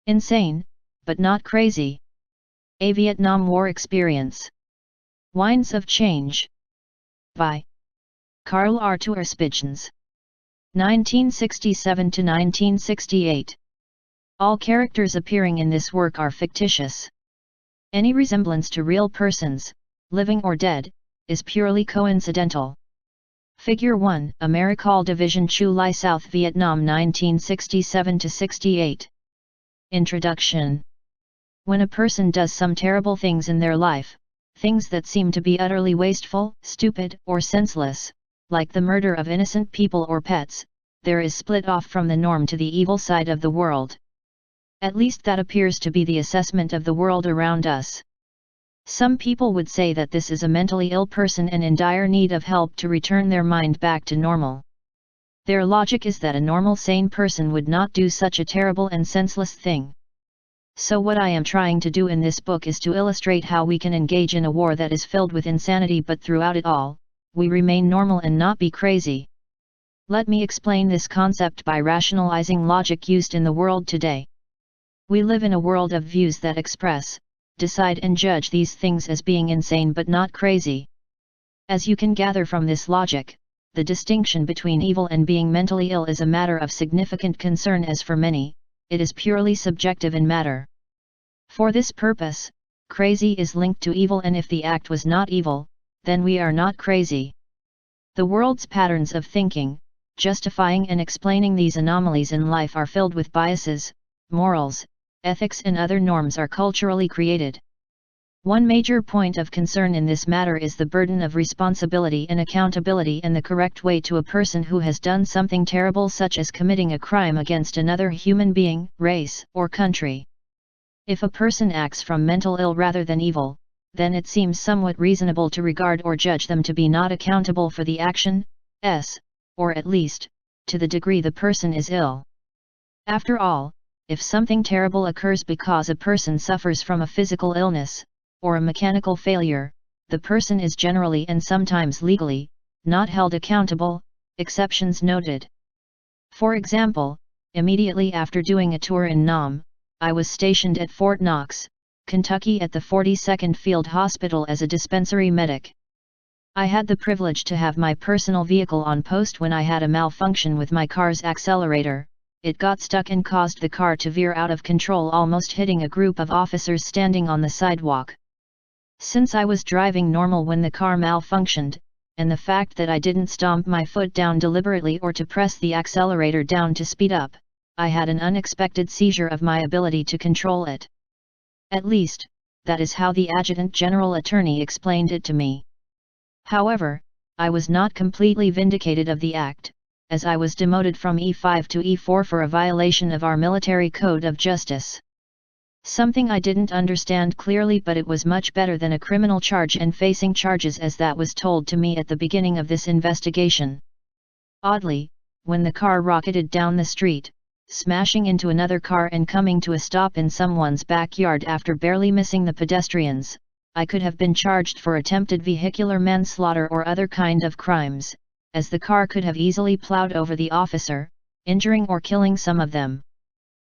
Insane, but not crazy. A Vietnam War Experience. Winds of Change. By Karl Arthur Spijkens. 1967 to 1968. All characters appearing in this work are fictitious. Any resemblance to real persons, living or dead, is purely coincidental. Figure 1, Americal Division Chu Lai, South Vietnam 1967 to 68. Introduction. When a person does some terrible things in their life, things that seem to be utterly wasteful, stupid, or senseless, like the murder of innocent people or pets, there is split off from the norm to the evil side of the world. At least that appears to be the assessment of the world around us. Some people would say that this is a mentally ill person and in dire need of help to return their mind back to normal. Their logic is that a normal sane person would not do such a terrible and senseless thing. So what I am trying to do in this book is to illustrate how we can engage in a war that is filled with insanity, but throughout it all, we remain normal and not be crazy. Let me explain this concept by rationalizing logic used in the world today. We live in a world of views that express, decide and judge these things as being insane but not crazy. As you can gather from this logic, the distinction between evil and being mentally ill is a matter of significant concern, as for many, it is purely subjective in matter. For this purpose, crazy is linked to evil, and if the act was not evil, then we are not crazy. The world's patterns of thinking, justifying and explaining these anomalies in life are filled with biases, morals, ethics and other norms are culturally created. One major point of concern in this matter is the burden of responsibility and accountability, and the correct way to a person who has done something terrible, such as committing a crime against another human being, race, or country. If a person acts from mental ill rather than evil, then it seems somewhat reasonable to regard or judge them to be not accountable for the action, or at least, to the degree the person is ill. After all, if something terrible occurs because a person suffers from a physical illness, or a mechanical failure, the person is generally and sometimes legally, not held accountable, exceptions noted. For example, immediately after doing a tour in Nam, I was stationed at Fort Knox, Kentucky at the 42nd Field Hospital as a dispensary medic. I had the privilege to have my personal vehicle on post when I had a malfunction with my car's accelerator. It got stuck and caused the car to veer out of control, almost hitting a group of officers standing on the sidewalk. Since I was driving normal when the car malfunctioned, and the fact that I didn't stomp my foot down deliberately or to press the accelerator down to speed up, I had an unexpected seizure of my ability to control it. At least, that is how the Adjutant General Attorney explained it to me. However, I was not completely vindicated of the act, as I was demoted from E5 to E4 for a violation of our military code of justice. Something I didn't understand clearly, but it was much better than a criminal charge and facing charges, as that was told to me at the beginning of this investigation. Oddly, when the car rocketed down the street, smashing into another car and coming to a stop in someone's backyard after barely missing the pedestrians, I could have been charged for attempted vehicular manslaughter or other kind of crimes, as the car could have easily plowed over the officer, injuring or killing some of them.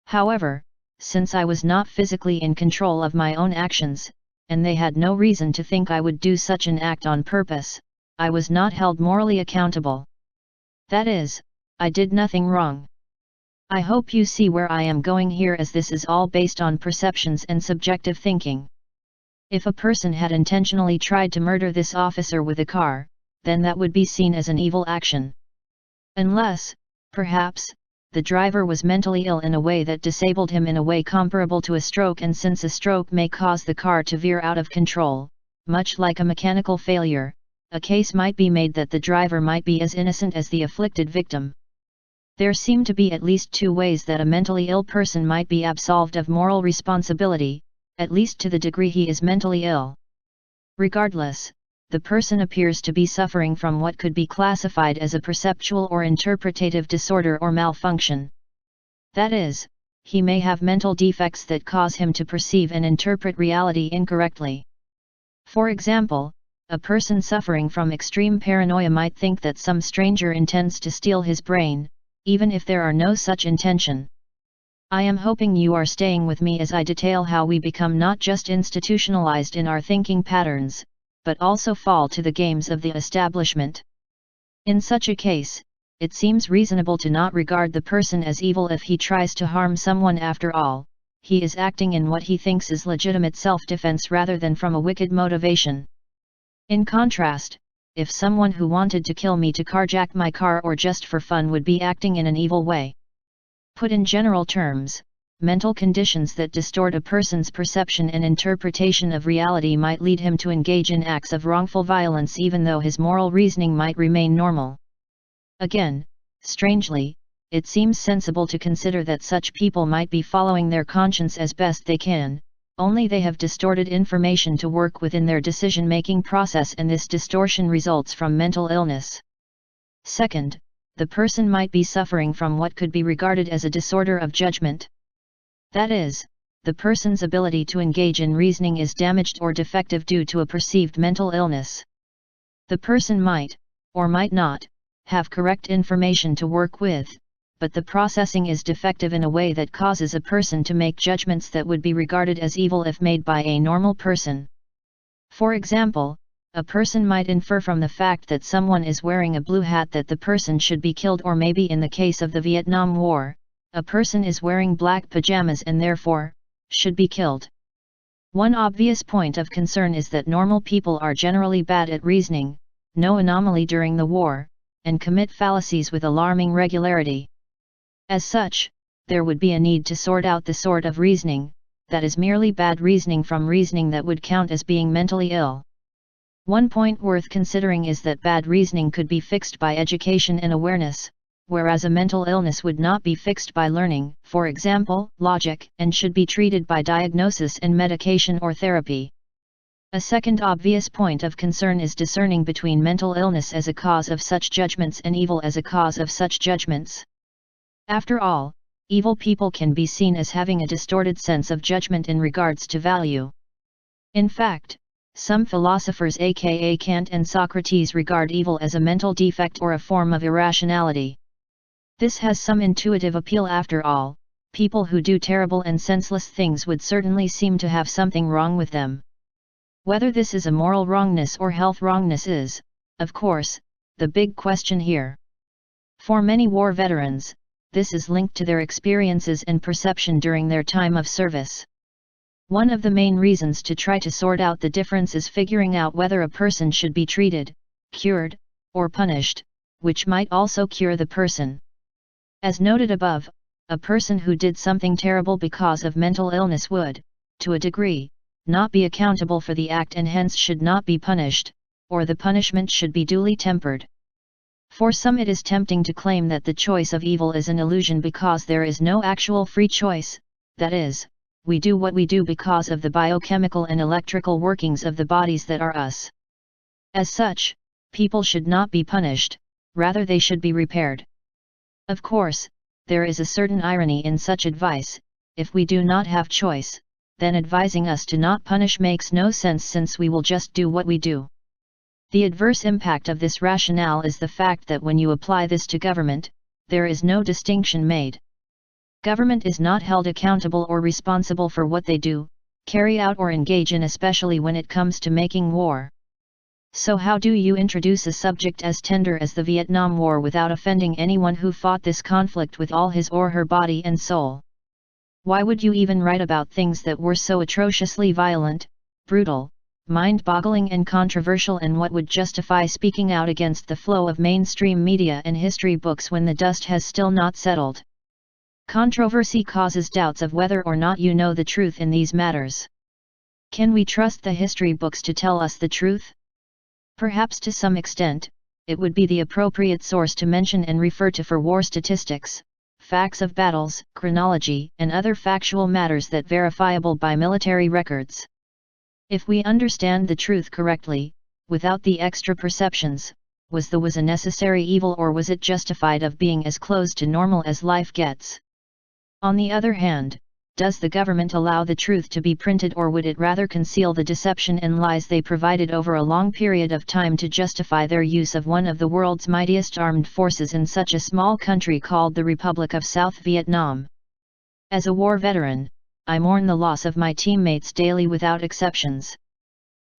However, since I was not physically in control of my own actions, and they had no reason to think I would do such an act on purpose, I was not held morally accountable. That is, I did nothing wrong. I hope you see where I am going here, as this is all based on perceptions and subjective thinking. If a person had intentionally tried to murder this officer with a car, then that would be seen as an evil action. Unless, perhaps, the driver was mentally ill in a way that disabled him in a way comparable to a stroke, and since a stroke may cause the car to veer out of control, much like a mechanical failure, a case might be made that the driver might be as innocent as the afflicted victim. There seem to be at least two ways that a mentally ill person might be absolved of moral responsibility, at least to the degree he is mentally ill. Regardless, the person appears to be suffering from what could be classified as a perceptual or interpretative disorder or malfunction. That is, he may have mental defects that cause him to perceive and interpret reality incorrectly. For example, a person suffering from extreme paranoia might think that some stranger intends to steal his brain, even if there are no such intention. I am hoping you are staying with me as I detail how we become not just institutionalized in our thinking patterns, but also fall to the games of the establishment. In such a case, it seems reasonable to not regard the person as evil if he tries to harm someone. After all, he is acting in what he thinks is legitimate self-defense rather than from a wicked motivation. In contrast, if someone who wanted to kill me to carjack my car or just for fun would be acting in an evil way. Put in general terms, mental conditions that distort a person's perception and interpretation of reality might lead him to engage in acts of wrongful violence even though his moral reasoning might remain normal. Again, strangely, it seems sensible to consider that such people might be following their conscience as best they can, only they have distorted information to work within their decision-making process, and this distortion results from mental illness. Second, the person might be suffering from what could be regarded as a disorder of judgment. That is, the person's ability to engage in reasoning is damaged or defective due to a perceived mental illness. The person might, or might not, have correct information to work with, but the processing is defective in a way that causes a person to make judgments that would be regarded as evil if made by a normal person. For example, a person might infer from the fact that someone is wearing a blue hat that the person should be killed, or maybe in the case of the Vietnam War, a person is wearing black pajamas and therefore, should be killed. One obvious point of concern is that normal people are generally bad at reasoning, no anomaly during the war, and commit fallacies with alarming regularity. As such, there would be a need to sort out the sort of reasoning that is merely bad reasoning from reasoning that would count as being mentally ill. One point worth considering is that bad reasoning could be fixed by education and awareness, whereas a mental illness would not be fixed by learning, for example, logic, and should be treated by diagnosis and medication or therapy. A second obvious point of concern is discerning between mental illness as a cause of such judgments and evil as a cause of such judgments. After all, evil people can be seen as having a distorted sense of judgment in regards to value. In fact, some philosophers aka Kant and Socrates regard evil as a mental defect or a form of irrationality. This has some intuitive appeal. After all, people who do terrible and senseless things would certainly seem to have something wrong with them. Whether this is a moral wrongness or health wrongness is, of course, the big question here. For many war veterans, this is linked to their experiences and perception during their time of service. One of the main reasons to try to sort out the difference is figuring out whether a person should be treated, cured, or punished, which might also cure the person. As noted above, a person who did something terrible because of mental illness would, to a degree, not be accountable for the act and hence should not be punished, or the punishment should be duly tempered. For some it is tempting to claim that the choice of evil is an illusion because there is no actual free choice, that is, we do what we do because of the biochemical and electrical workings of the bodies that are us. As such, people should not be punished, rather they should be repaired. Of course, there is a certain irony in such advice. If we do not have choice, then advising us to not punish makes no sense since we will just do what we do. The adverse impact of this rationale is the fact that when you apply this to government, there is no distinction made. Government is not held accountable or responsible for what they do, carry out or engage in, especially when it comes to making war. So how do you introduce a subject as tender as the Vietnam War without offending anyone who fought this conflict with all his or her body and soul? Why would you even write about things that were so atrociously violent, brutal, mind-boggling and controversial, and what would justify speaking out against the flow of mainstream media and history books when the dust has still not settled? Controversy causes doubts of whether or not you know the truth in these matters. Can we trust the history books to tell us the truth? Perhaps to some extent, it would be the appropriate source to mention and refer to for war statistics, facts of battles, chronology, and other factual matters that verifiable by military records. If we understand the truth correctly, without the extra perceptions, was a necessary evil, or was it justified of being as close to normal as life gets? On the other hand, does the government allow the truth to be printed, or would it rather conceal the deception and lies they provided over a long period of time to justify their use of one of the world's mightiest armed forces in such a small country called the Republic of South Vietnam? As a war veteran, I mourn the loss of my teammates daily without exceptions.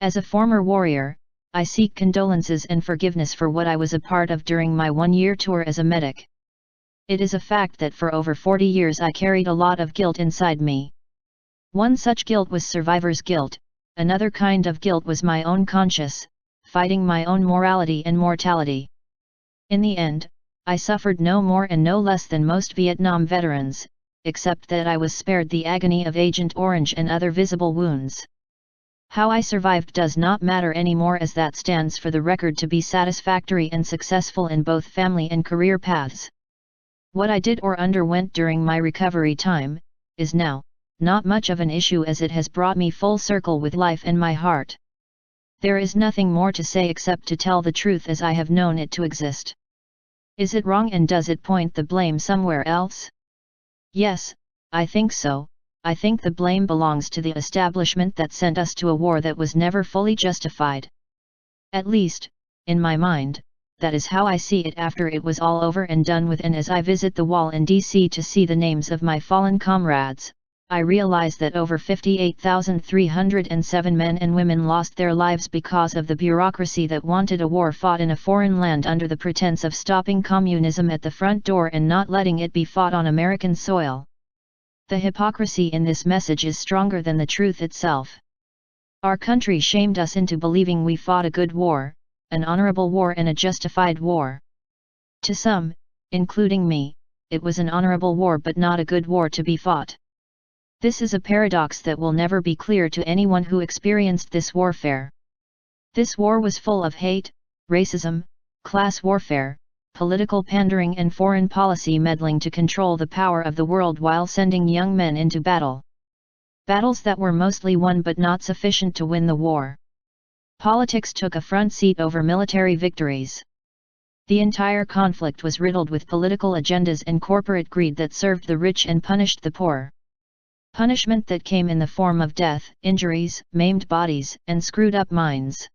As a former warrior, I seek condolences and forgiveness for what I was a part of during my one-year tour as a medic. It is a fact that for over 40 years I carried a lot of guilt inside me. One such guilt was survivor's guilt, another kind of guilt was my own conscience, fighting my own morality and mortality. In the end, I suffered no more and no less than most Vietnam veterans, except that I was spared the agony of Agent Orange and other visible wounds. How I survived does not matter anymore, as that stands for the record to be satisfactory and successful in both family and career paths. What I did or underwent during my recovery time, is now, not much of an issue, as it has brought me full circle with life and my heart. There is nothing more to say except to tell the truth as I have known it to exist. Is it wrong, and does it point the blame somewhere else? Yes, I think so. I think the blame belongs to the establishment that sent us to a war that was never fully justified. At least, in my mind, that is how I see it after it was all over and done with, and as I visit the wall in DC to see the names of my fallen comrades, I realize that over 58,307 men and women lost their lives because of the bureaucracy that wanted a war fought in a foreign land under the pretense of stopping communism at the front door and not letting it be fought on American soil. The hypocrisy in this message is stronger than the truth itself. Our country shamed us into believing we fought a good war, an honorable war and a justified war. To some, including me, it was an honorable war but not a good war to be fought. This is a paradox that will never be clear to anyone who experienced this warfare. This war was full of hate, racism, class warfare, political pandering and foreign policy meddling to control the power of the world while sending young men into battle. Battles that were mostly won but not sufficient to win the war. Politics took a front seat over military victories. The entire conflict was riddled with political agendas and corporate greed that served the rich and punished the poor. Punishment that came in the form of death, injuries, maimed bodies, and screwed-up minds.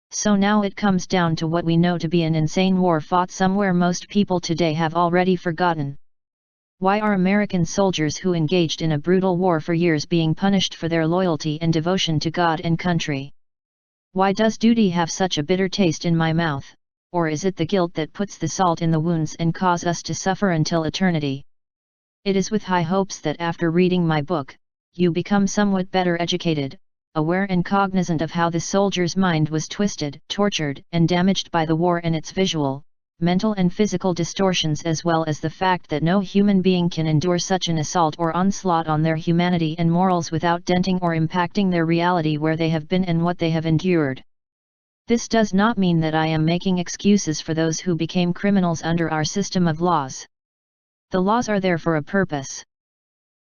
So now it comes down to what we know to be an insane war fought somewhere most people today have already forgotten. Why are American soldiers who engaged in a brutal war for years being punished for their loyalty and devotion to God and country? Why does duty have such a bitter taste in my mouth, or is it the guilt that puts the salt in the wounds and cause us to suffer until eternity? It is with high hopes that after reading my book, you become somewhat better educated, aware and cognizant of how the soldier's mind was twisted, tortured, and damaged by the war and its visual, mental and physical distortions, as well as the fact that no human being can endure such an assault or onslaught on their humanity and morals without denting or impacting their reality where they have been and what they have endured. This does not mean that I am making excuses for those who became criminals under our system of laws. The laws are there for a purpose.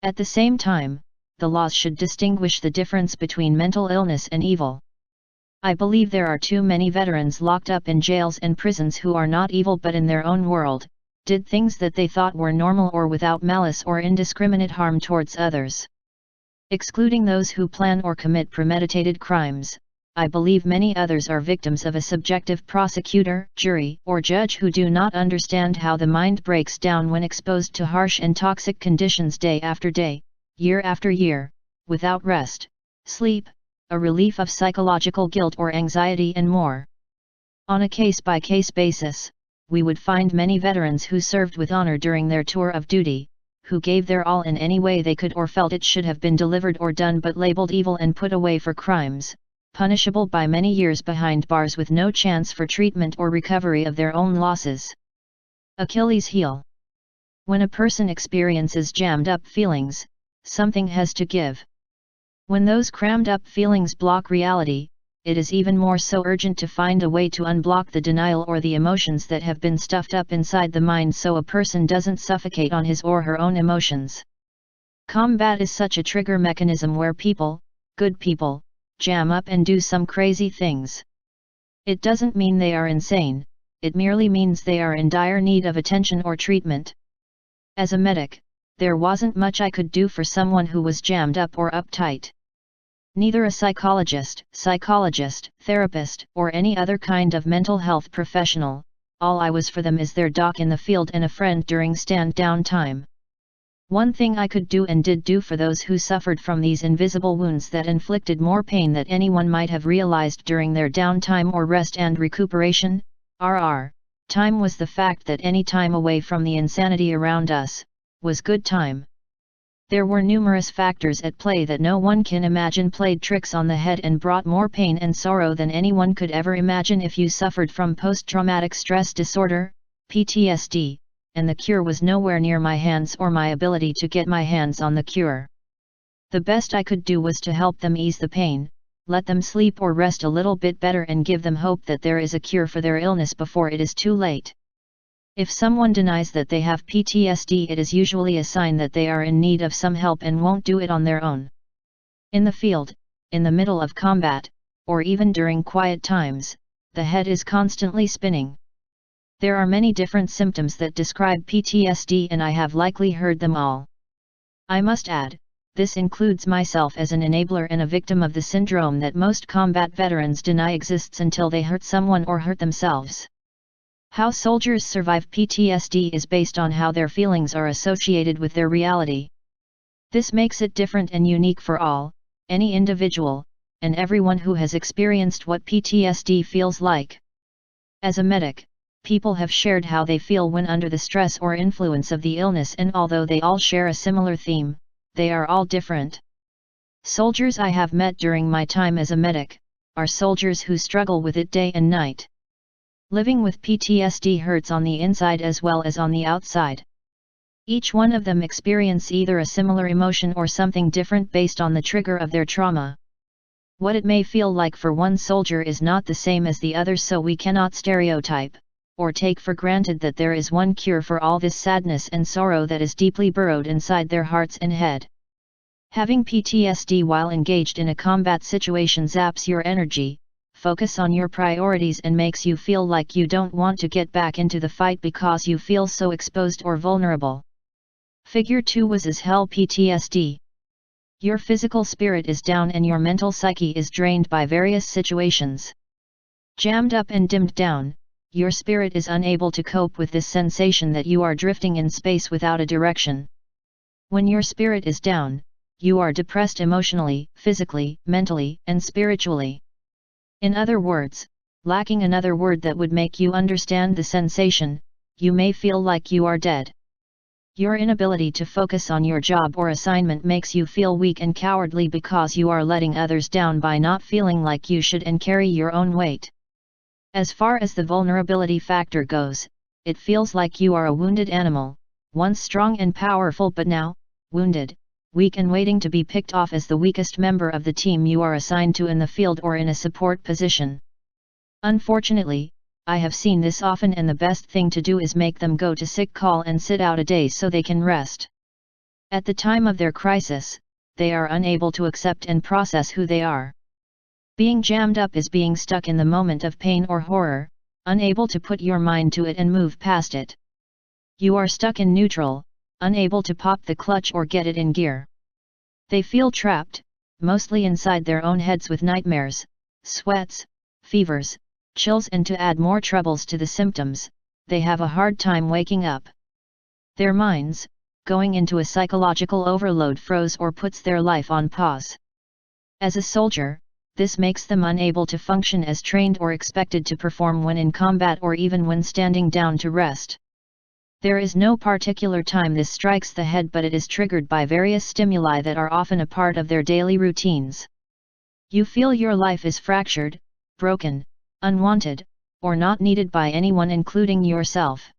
At the same time, the laws should distinguish the difference between mental illness and evil. I believe there are too many veterans locked up in jails and prisons who are not evil but in their own world, did things that they thought were normal or without malice or indiscriminate harm towards others. Excluding those who plan or commit premeditated crimes, I believe many others are victims of a subjective prosecutor, jury, or judge who do not understand how the mind breaks down when exposed to harsh and toxic conditions day after day, year after year, without rest, sleep, a relief of psychological guilt or anxiety and more. On a case-by-case basis, we would find many veterans who served with honor during their tour of duty, who gave their all in any way they could or felt it should have been delivered or done but labeled evil and put away for crimes, punishable by many years behind bars with no chance for treatment or recovery of their own losses. Achilles' heel. When a person experiences jammed up feelings, something has to give. When those crammed up feelings block reality, it is even more so urgent to find a way to unblock the denial or the emotions that have been stuffed up inside the mind so a person doesn't suffocate on his or her own emotions. Combat is such a trigger mechanism where people, good people, jam up and do some crazy things. It doesn't mean they are insane, it merely means they are in dire need of attention or treatment. As a medic, there wasn't much I could do for someone who was jammed up or uptight. Neither a psychologist, therapist, or any other kind of mental health professional. All I was for them is their doc in the field and a friend during stand-down time. One thing I could do and did do for those who suffered from these invisible wounds that inflicted more pain than anyone might have realized during their downtime or rest and recuperation, time was the fact that any time away from the insanity around us, was good time. There were numerous factors at play that no one can imagine played tricks on the head and brought more pain and sorrow than anyone could ever imagine if you suffered from post-traumatic stress disorder, PTSD, and the cure was nowhere near my hands or my ability to get my hands on the cure. The best I could do was to help them ease the pain, let them sleep or rest a little bit better and give them hope that there is a cure for their illness before it is too late. If someone denies that they have PTSD, it is usually a sign that they are in need of some help and won't do it on their own. In the field, in the middle of combat, or even during quiet times, the head is constantly spinning. There are many different symptoms that describe PTSD and I have likely heard them all. I must add, this includes myself as an enabler and a victim of the syndrome that most combat veterans deny exists until they hurt someone or hurt themselves. How soldiers survive PTSD is based on how their feelings are associated with their reality. This makes it different and unique for all, any individual, and everyone who has experienced what PTSD feels like. As a medic, people have shared how they feel when under the stress or influence of the illness, and although they all share a similar theme, they are all different. Soldiers I have met during my time as a medic, are soldiers who struggle with it day and night. Living with PTSD hurts on the inside as well as on the outside. Each one of them experience either a similar emotion or something different based on the trigger of their trauma. What it may feel like for one soldier is not the same as the other, so we cannot stereotype, or take for granted that there is one cure for all this sadness and sorrow that is deeply burrowed inside their hearts and head. Having PTSD while engaged in a combat situation zaps your energy, focus on your priorities and makes you feel like you don't want to get back into the fight because you feel so exposed or vulnerable. Figure 2 was as hell PTSD. Your physical spirit is down and your mental psyche is drained by various situations. Jammed up and dimmed down, your spirit is unable to cope with this sensation that you are drifting in space without a direction. When your spirit is down, you are depressed emotionally, physically, mentally, and spiritually. In other words, lacking another word that would make you understand the sensation, you may feel like you are dead. Your inability to focus on your job or assignment makes you feel weak and cowardly because you are letting others down by not feeling like you should and carry your own weight. As far as the vulnerability factor goes, it feels like you are a wounded animal, once strong and powerful but now, wounded, weak and waiting to be picked off as the weakest member of the team you are assigned to in the field or in a support position. Unfortunately, I have seen this often, and the best thing to do is make them go to sick call and sit out a day so they can rest. At the time of their crisis, they are unable to accept and process who they are. Being jammed up is being stuck in the moment of pain or horror, unable to put your mind to it and move past it. You are stuck in neutral, unable to pop the clutch or get it in gear. They feel trapped, mostly inside their own heads with nightmares, sweats, fevers, chills, and to add more troubles to the symptoms, they have a hard time waking up. Their minds, going into a psychological overload, froze or puts their life on pause. As a soldier, this makes them unable to function as trained or expected to perform when in combat or even when standing down to rest. There is no particular time this strikes the head, but it is triggered by various stimuli that are often a part of their daily routines. You feel your life is fractured, broken, unwanted, or not needed by anyone including yourself.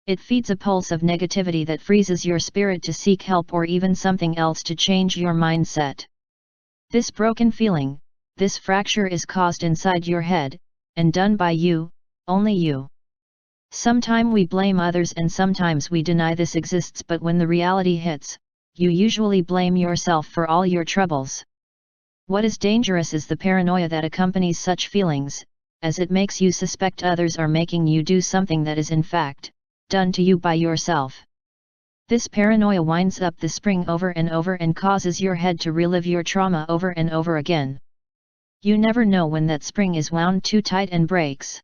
It feeds a pulse of negativity that freezes your spirit to seek help or even something else to change your mindset. This broken feeling, this fracture is caused inside your head, and done by you, only you. Sometimes we blame others and sometimes we deny this exists, but when the reality hits, you usually blame yourself for all your troubles. What is dangerous is the paranoia that accompanies such feelings, as it makes you suspect others are making you do something that is in fact done to you by yourself. This paranoia winds up the spring over and over and causes your head to relive your trauma over and over again. You never know when that spring is wound too tight and breaks.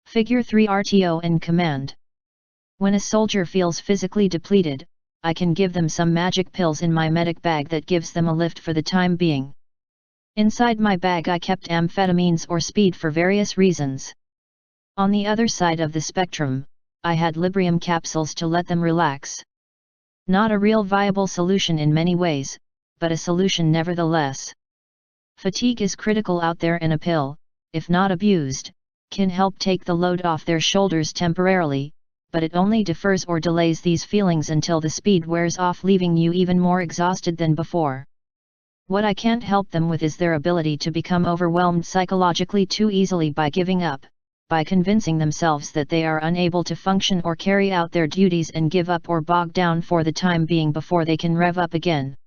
Figure 3 RTO and command. When a soldier feels physically depleted, I can give them some magic pills in my medic bag that gives them a lift for the time being. Inside my bag I kept amphetamines or speed for various reasons. On the other side of the spectrum, I had Librium capsules to let them relax. Not a real viable solution in many ways, but a solution nevertheless. Fatigue is critical out there, and a pill, if not abused, can help take the load off their shoulders temporarily, but it only defers or delays these feelings until the speed wears off, leaving you even more exhausted than before. What I can't help them with is their ability to become overwhelmed psychologically too easily by giving up, by convincing themselves that they are unable to function or carry out their duties and give up or bog down for the time being before they can rev up again.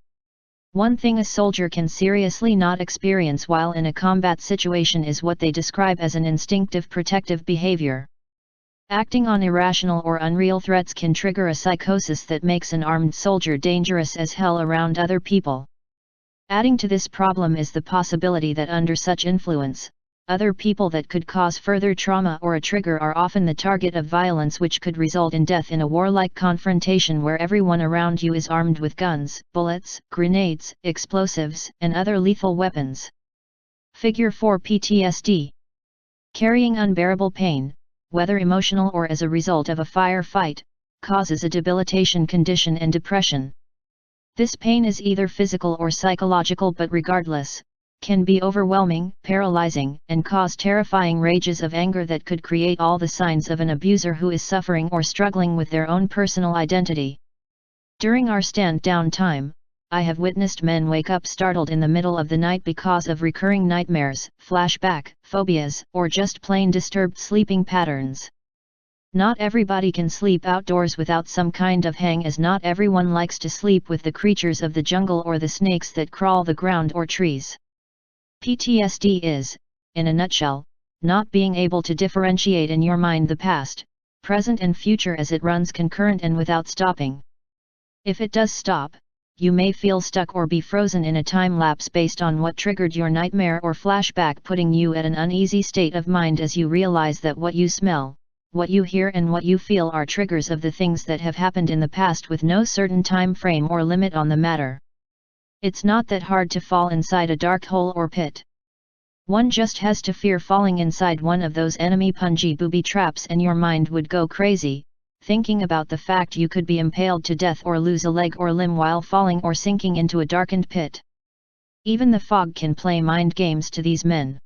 One thing a soldier can seriously not experience while in a combat situation is what they describe as an instinctive protective behavior. Acting on irrational or unreal threats can trigger a psychosis that makes an armed soldier dangerous as hell around other people. Adding to this problem is the possibility that under such influence, other people that could cause further trauma or a trigger are often the target of violence, which could result in death in a warlike confrontation where everyone around you is armed with guns, bullets, grenades, explosives, and other lethal weapons. Figure 4. PTSD. Carrying unbearable pain, whether emotional or as a result of a firefight, causes a debilitation condition and depression. This pain is either physical or psychological, but regardless, can be overwhelming, paralyzing, and cause terrifying rages of anger that could create all the signs of an abuser who is suffering or struggling with their own personal identity. During our stand-down time, I have witnessed men wake up startled in the middle of the night because of recurring nightmares, flashback, phobias, or just plain disturbed sleeping patterns. Not everybody can sleep outdoors without some kind of hang, as not everyone likes to sleep with the creatures of the jungle or the snakes that crawl the ground or trees. PTSD is, in a nutshell, not being able to differentiate in your mind the past, present and future as it runs concurrent and without stopping. If it does stop, you may feel stuck or be frozen in a time lapse based on what triggered your nightmare or flashback, putting you at an uneasy state of mind as you realize that what you smell, what you hear and what you feel are triggers of the things that have happened in the past with no certain time frame or limit on the matter. It's not that hard to fall inside a dark hole or pit. One just has to fear falling inside one of those enemy punji booby traps and your mind would go crazy, thinking about the fact you could be impaled to death or lose a leg or limb while falling or sinking into a darkened pit. Even the fog can play mind games to these men.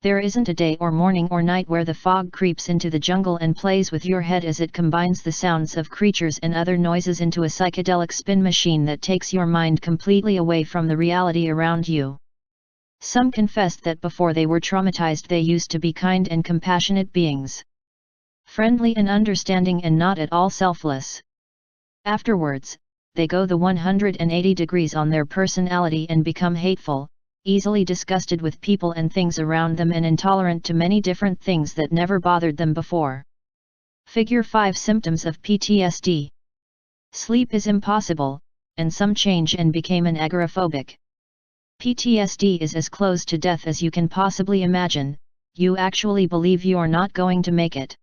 There isn't a day or morning or night where the fog creeps into the jungle and plays with your head as it combines the sounds of creatures and other noises into a psychedelic spin machine that takes your mind completely away from the reality around you. Some confessed that before they were traumatized they used to be kind and compassionate beings. Friendly and understanding and not at all selfless. Afterwards, they go the 180 degrees on their personality and become hateful, easily disgusted with people and things around them, and intolerant to many different things that never bothered them before. Figure 5. Symptoms of PTSD. Sleep is impossible, and some change and became an agoraphobic. PTSD is as close to death as you can possibly imagine. You actually believe you're not going to make it.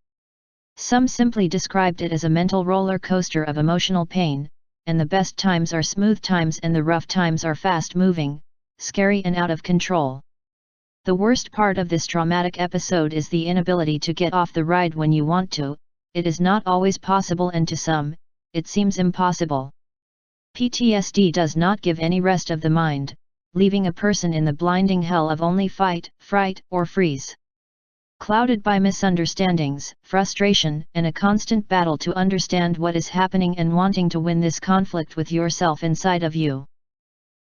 Some simply described it as a mental roller coaster of emotional pain, and the best times are smooth times and the rough times are fast-moving, scary and out of control. The worst part of this traumatic episode is the inability to get off the ride when you want to. It is not always possible, and to some, it seems impossible. PTSD does not give any rest of the mind, leaving a person in the blinding hell of only fight, fright, or freeze. Clouded by misunderstandings, frustration, and a constant battle to understand what is happening and wanting to win this conflict with yourself inside of you.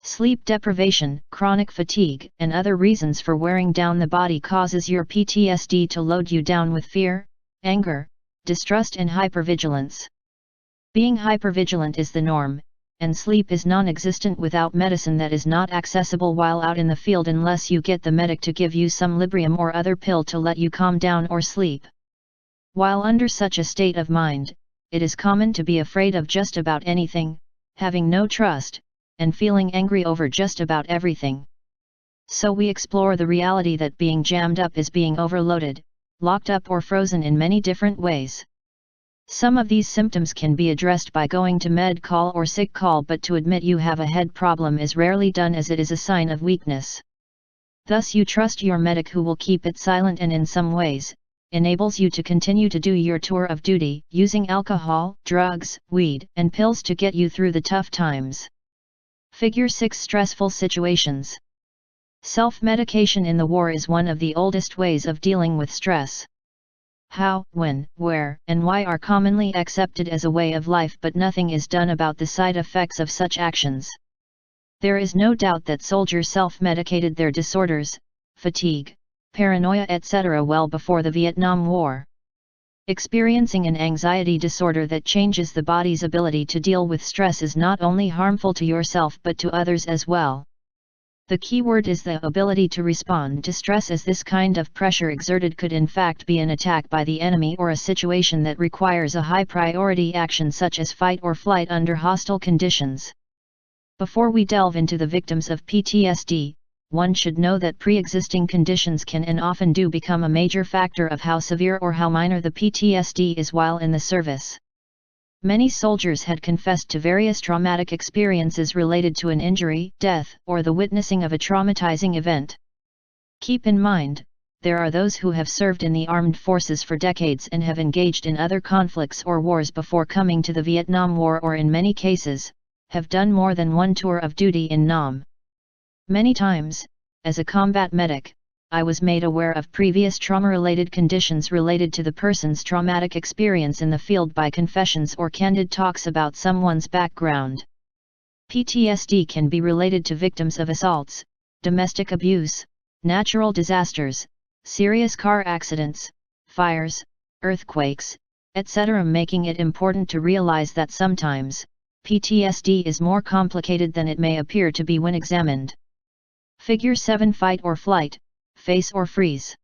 Sleep deprivation, chronic fatigue, and other reasons for wearing down the body causes your PTSD to load you down with fear, anger, distrust and hypervigilance. Being hypervigilant is the norm, and sleep is non-existent without medicine that is not accessible while out in the field unless you get the medic to give you some Librium or other pill to let you calm down or sleep. While under such a state of mind, it is common to be afraid of just about anything, having no trust, and feeling angry over just about everything. So we explore the reality that being jammed up is being overloaded, locked up or frozen in many different ways. Some of these symptoms can be addressed by going to med call or sick call, but to admit you have a head problem is rarely done, as it is a sign of weakness. Thus you trust your medic, who will keep it silent and in some ways enables you to continue to do your tour of duty, using alcohol, drugs, weed, and pills to get you through the tough times. Figure 6. Stressful situations. Self-medication in the war is one of the oldest ways of dealing with stress. How, when, where, and why are commonly accepted as a way of life, but nothing is done about the side effects of such actions. There is no doubt that soldiers self-medicated their disorders, fatigue, paranoia, etc. well before the Vietnam War. Experiencing an anxiety disorder that changes the body's ability to deal with stress is not only harmful to yourself but to others as well. The key word is the ability to respond to stress, as this kind of pressure exerted could in fact be an attack by the enemy or a situation that requires a high priority action such as fight or flight under hostile conditions. Before we delve into the victims of PTSD, one should know that pre-existing conditions can and often do become a major factor of how severe or how minor the PTSD is while in the service. Many soldiers had confessed to various traumatic experiences related to an injury, death, or the witnessing of a traumatizing event. Keep in mind, there are those who have served in the armed forces for decades and have engaged in other conflicts or wars before coming to the Vietnam War, or in many cases, have done more than one tour of duty in Nam. Many times, as a combat medic, I was made aware of previous trauma-related conditions related to the person's traumatic experience in the field by confessions or candid talks about someone's background. PTSD can be related to victims of assaults, domestic abuse, natural disasters, serious car accidents, fires, earthquakes, etc., making it important to realize that sometimes, PTSD is more complicated than it may appear to be when examined. Figure 7. Fight or flight, face or freeze.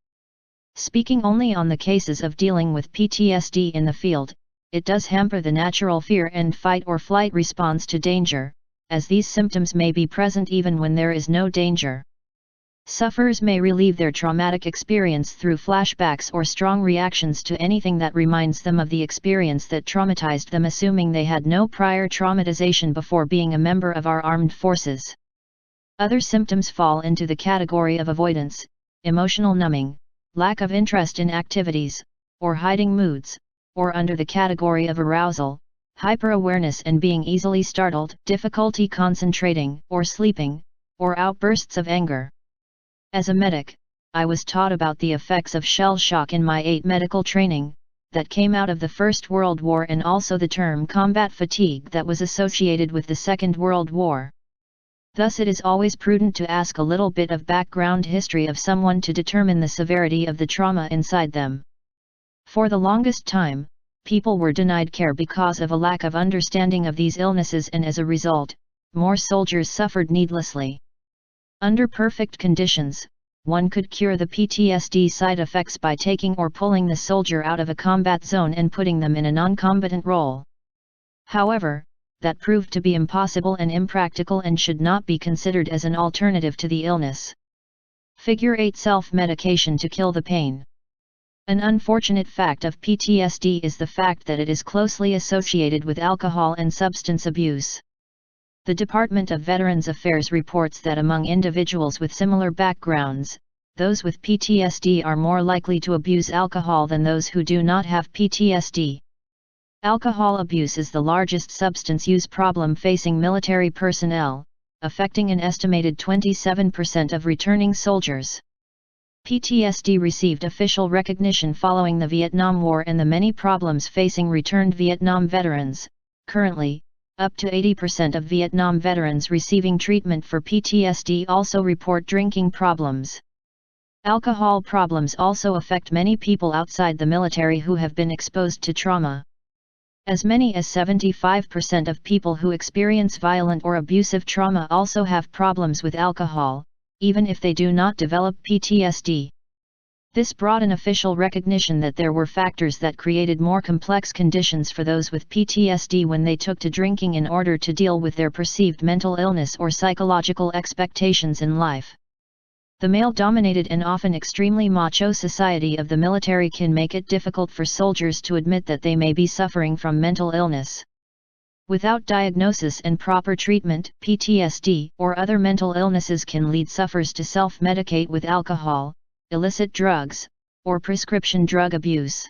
Speaking only on the cases of dealing with PTSD in the field, it does hamper the natural fear and fight or flight response to danger, as these symptoms may be present even when there is no danger. Sufferers may relieve their traumatic experience through flashbacks or strong reactions to anything that reminds them of the experience that traumatized them, assuming they had no prior traumatization before being a member of our armed forces. Other symptoms fall into the category of avoidance, emotional numbing, lack of interest in activities, or hiding moods, or under the category of arousal, hyper-awareness and being easily startled, difficulty concentrating or sleeping, or outbursts of anger. As a medic, I was taught about the effects of shell shock in my 8 medical training, that came out of the First World War, and also the term combat fatigue that was associated with the Second World War. Thus it is always prudent to ask a little bit of background history of someone to determine the severity of the trauma inside them. For the longest time, people were denied care because of a lack of understanding of these illnesses, and as a result, more soldiers suffered needlessly. Under perfect conditions, one could cure the PTSD side effects by taking or pulling the soldier out of a combat zone and putting them in a non-combatant role. However, that proved to be impossible and impractical and should not be considered as an alternative to the illness. Figure 8. Self-medication to kill the pain. An unfortunate fact of PTSD is the fact that it is closely associated with alcohol and substance abuse. The Department of Veterans Affairs reports that among individuals with similar backgrounds, those with PTSD are more likely to abuse alcohol than those who do not have PTSD. Alcohol abuse is the largest substance use problem facing military personnel, affecting an estimated 27% of returning soldiers. PTSD received official recognition following the Vietnam War and the many problems facing returned Vietnam veterans. Currently, up to 80% of Vietnam veterans receiving treatment for PTSD also report drinking problems. Alcohol problems also affect many people outside the military who have been exposed to trauma. As many as 75% of people who experience violent or abusive trauma also have problems with alcohol, even if they do not develop PTSD. This brought an official recognition that there were factors that created more complex conditions for those with PTSD when they took to drinking in order to deal with their perceived mental illness or psychological expectations in life. The male-dominated and often extremely macho society of the military can make it difficult for soldiers to admit that they may be suffering from mental illness. Without diagnosis and proper treatment, PTSD or other mental illnesses can lead sufferers to self-medicate with alcohol, illicit drugs, or prescription drug abuse.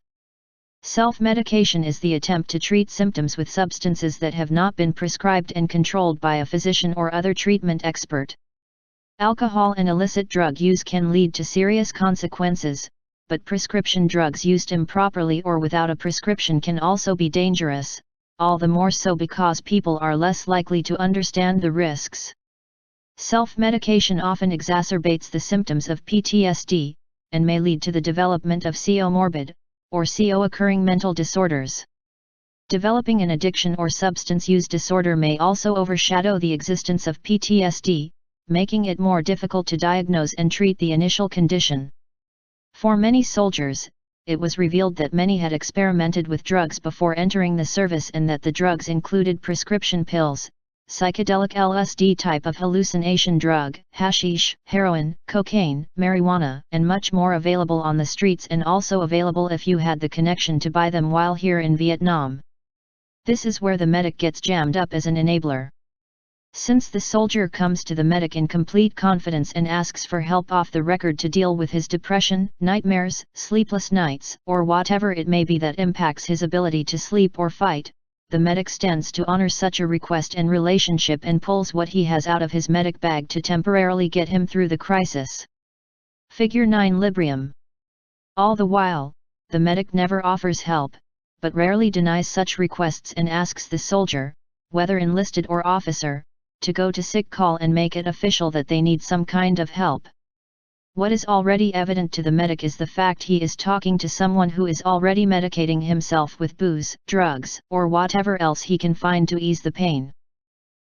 Self-medication is the attempt to treat symptoms with substances that have not been prescribed and controlled by a physician or other treatment expert. Alcohol and illicit drug use can lead to serious consequences, but prescription drugs used improperly or without a prescription can also be dangerous, all the more so because people are less likely to understand the risks. Self-medication often exacerbates the symptoms of PTSD, and may lead to the development of comorbid, or co-occurring mental disorders. Developing an addiction or substance use disorder may also overshadow the existence of PTSD, making it more difficult to diagnose and treat the initial condition. For many soldiers, it was revealed that many had experimented with drugs before entering the service and that the drugs included prescription pills, psychedelic LSD type of hallucination drug, hashish, heroin, cocaine, marijuana, and much more available on the streets and also available if you had the connection to buy them while here in Vietnam. This is where the medic gets jammed up as an enabler. Since the soldier comes to the medic in complete confidence and asks for help off the record to deal with his depression, nightmares, sleepless nights, or whatever it may be that impacts his ability to sleep or fight, the medic stands to honor such a request and relationship and pulls what he has out of his medic bag to temporarily get him through the crisis. Figure 9 Librium. All the while, the medic never offers help, but rarely denies such requests and asks the soldier, whether enlisted or officer, to go to sick call and make it official that they need some kind of help. What is already evident to the medic is the fact he is talking to someone who is already medicating himself with booze, drugs, or whatever else he can find to ease the pain.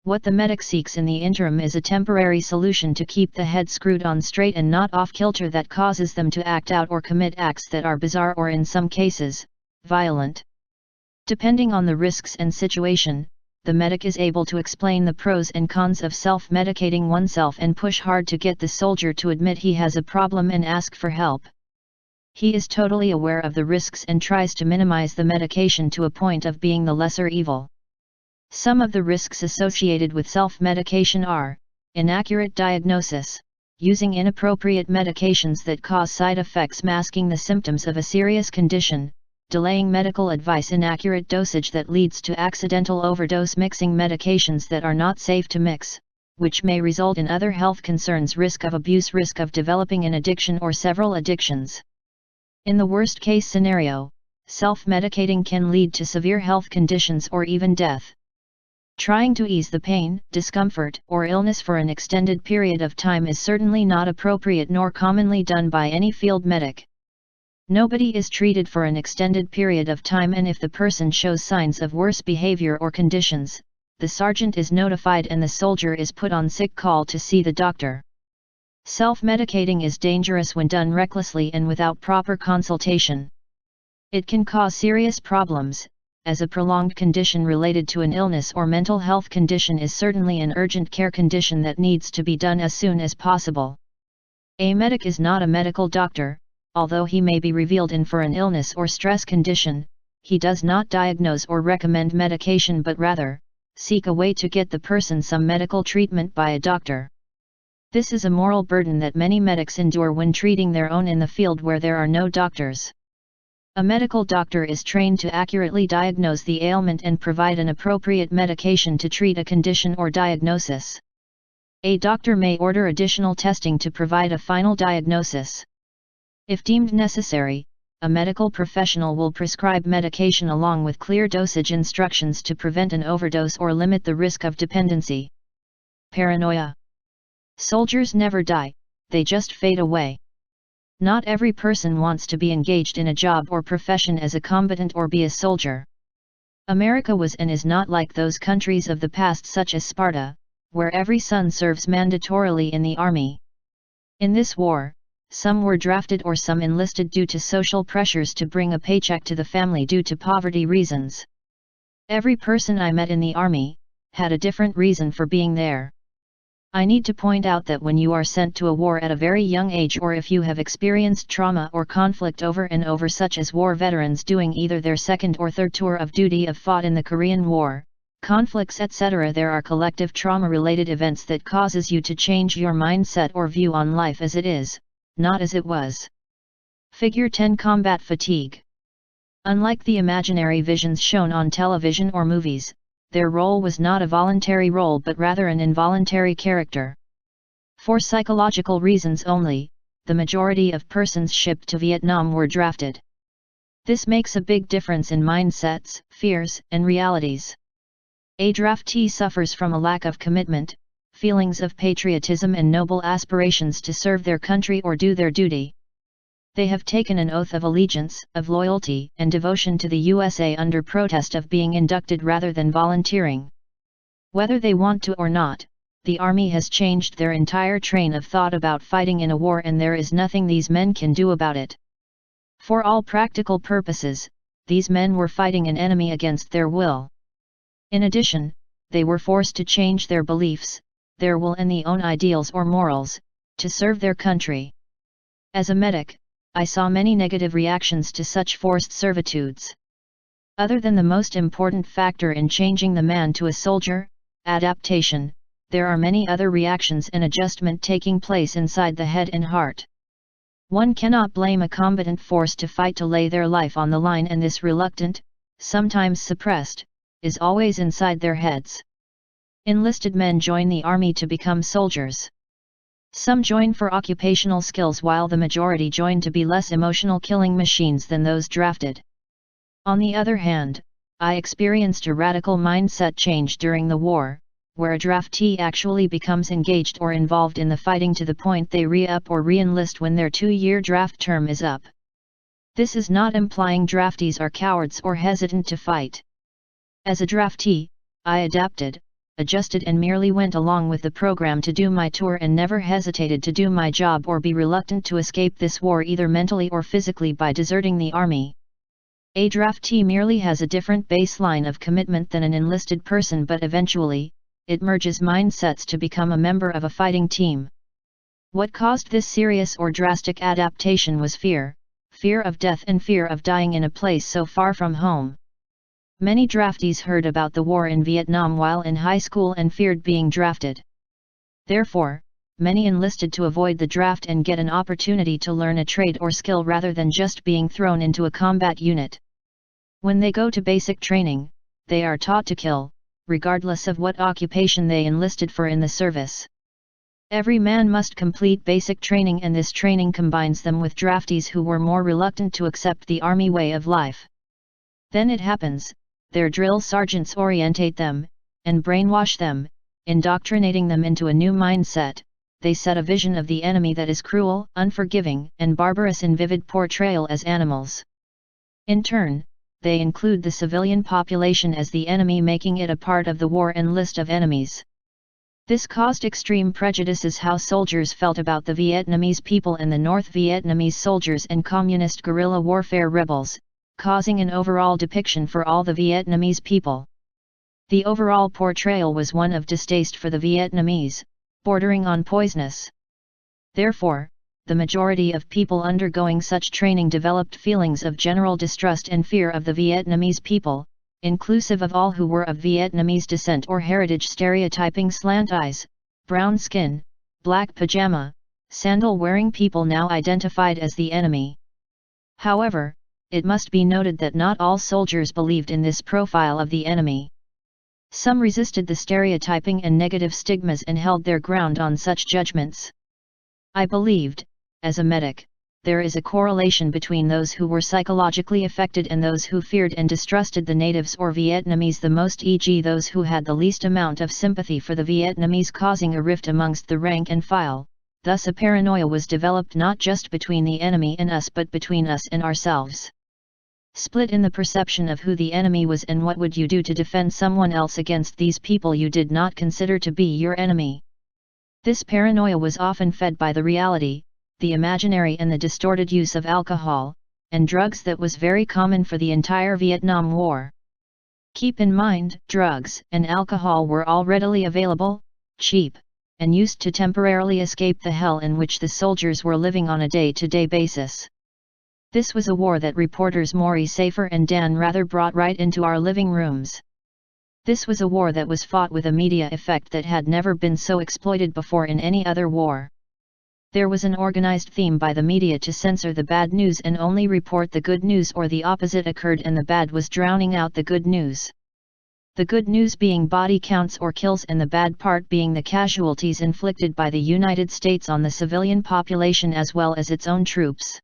What the medic seeks in the interim is a temporary solution to keep the head screwed on straight and not off kilter that causes them to act out or commit acts that are bizarre or in some cases, violent. Depending on the risks and situation, the medic is able to explain the pros and cons of self-medicating oneself and push hard to get the soldier to admit he has a problem and ask for help. He is totally aware of the risks and tries to minimize the medication to a point of being the lesser evil. Some of the risks associated with self-medication are inaccurate diagnosis, using inappropriate medications that cause side effects masking the symptoms of a serious condition, delaying medical advice, inaccurate dosage that leads to accidental overdose, mixing medications that are not safe to mix, which may result in other health concerns, risk of abuse, risk of developing an addiction or several addictions. In the worst-case scenario, self-medicating can lead to severe health conditions or even death. Trying to ease the pain, discomfort, or illness for an extended period of time is certainly not appropriate nor commonly done by any field medic. Nobody is treated for an extended period of time, and if the person shows signs of worse behavior or conditions, the sergeant is notified and the soldier is put on sick call to see the doctor. Self-medicating is dangerous when done recklessly and without proper consultation. It can cause serious problems, as a prolonged condition related to an illness or mental health condition is certainly an urgent care condition that needs to be done as soon as possible. A medic is not a medical doctor. Although he may be revealed in for an illness or stress condition, he does not diagnose or recommend medication but rather, seek a way to get the person some medical treatment by a doctor. This is a moral burden that many medics endure when treating their own in the field where there are no doctors. A medical doctor is trained to accurately diagnose the ailment and provide an appropriate medication to treat a condition or diagnosis. A doctor may order additional testing to provide a final diagnosis. If deemed necessary, a medical professional will prescribe medication along with clear dosage instructions to prevent an overdose or limit the risk of dependency. Paranoia. Soldiers never die, they just fade away. Not every person wants to be engaged in a job or profession as a combatant or be a soldier. America was and is not like those countries of the past such as Sparta, where every son serves mandatorily in the army. In this war, some were drafted or some enlisted due to social pressures to bring a paycheck to the family due to poverty reasons. Every person I met in the army had a different reason for being there. I need to point out that when you are sent to a war at a very young age, or if you have experienced trauma or conflict over and over, such as war veterans doing either their second or third tour of duty of fought in the Korean War, conflicts etc., there are collective trauma-related events that causes you to change your mindset or view on life as it is, not as it was. Figure 10. Combat fatigue. Unlike the imaginary visions shown on television or movies, their role was not a voluntary role but rather an involuntary character. For psychological reasons only, the majority of persons shipped to Vietnam were drafted. This makes a big difference in mindsets, fears, and realities. A draftee suffers from a lack of commitment, feelings of patriotism and noble aspirations to serve their country or do their duty. They have taken an oath of allegiance, of loyalty and devotion to the USA under protest of being inducted rather than volunteering. Whether they want to or not, the Army has changed their entire train of thought about fighting in a war, and there is nothing these men can do about it. For all practical purposes, these men were fighting an enemy against their will. In addition, they were forced to change their beliefs, their will and their own ideals or morals, to serve their country. As a medic, I saw many negative reactions to such forced servitudes. Other than the most important factor in changing the man to a soldier, adaptation, there are many other reactions and adjustment taking place inside the head and heart. One cannot blame a combatant forced to fight to lay their life on the line, and this reluctant, sometimes suppressed, is always inside their heads. Enlisted men join the Army to become soldiers. Some join for occupational skills while the majority join to be less emotional killing machines than those drafted. On the other hand, I experienced a radical mindset change during the war, where a draftee actually becomes engaged or involved in the fighting to the point they re-up or re-enlist when their 2-year draft term is up. This is not implying draftees are cowards or hesitant to fight. As a draftee, I adapted, adjusted and merely went along with the program to do my tour and never hesitated to do my job or be reluctant to escape this war either mentally or physically by deserting the Army. A draftee merely has a different baseline of commitment than an enlisted person, but eventually, it merges mindsets to become a member of a fighting team. What caused this serious or drastic adaptation was fear of death and fear of dying in a place so far from home. Many draftees heard about the war in Vietnam while in high school and feared being drafted. Therefore, many enlisted to avoid the draft and get an opportunity to learn a trade or skill rather than just being thrown into a combat unit. When they go to basic training, they are taught to kill, regardless of what occupation they enlisted for in the service. Every man must complete basic training, and this training combines them with draftees who were more reluctant to accept the Army way of life. Then it happens, their drill sergeants orientate them, and brainwash them, indoctrinating them into a new mindset. They set a vision of the enemy that is cruel, unforgiving, and barbarous in vivid portrayal as animals. In turn, they include the civilian population as the enemy, making it a part of the war and list of enemies. This caused extreme prejudices how soldiers felt about the Vietnamese people and the North Vietnamese soldiers and communist guerrilla warfare rebels, causing an overall depiction for all the Vietnamese people. The overall portrayal was one of distaste for the Vietnamese, bordering on poisonous. Therefore, the majority of people undergoing such training developed feelings of general distrust and fear of the Vietnamese people, inclusive of all who were of Vietnamese descent or heritage, stereotyping slant eyes, brown skin, black pajama, sandal-wearing people now identified as the enemy. However, it must be noted that not all soldiers believed in this profile of the enemy. Some resisted the stereotyping and negative stigmas and held their ground on such judgments. I believed, as a medic, there is a correlation between those who were psychologically affected and those who feared and distrusted the natives or Vietnamese the most, e.g. those who had the least amount of sympathy for the Vietnamese, causing a rift amongst the rank and file. Thus a paranoia was developed not just between the enemy and us but between us and ourselves. Split in the perception of who the enemy was and what would you do to defend someone else against these people you did not consider to be your enemy. This paranoia was often fed by the reality, the imaginary and the distorted use of alcohol and drugs that was very common for the entire Vietnam War. Keep in mind, drugs and alcohol were all readily available, cheap, and used to temporarily escape the hell in which the soldiers were living on a day-to-day basis. This was a war that reporters Maury Safer and Dan Rather brought right into our living rooms. This was a war that was fought with a media effect that had never been so exploited before in any other war. There was an organized theme by the media to censor the bad news and only report the good news, or the opposite occurred and the bad was drowning out the good news. The good news being body counts or kills, and the bad part being the casualties inflicted by the United States on the civilian population as well as its own troops.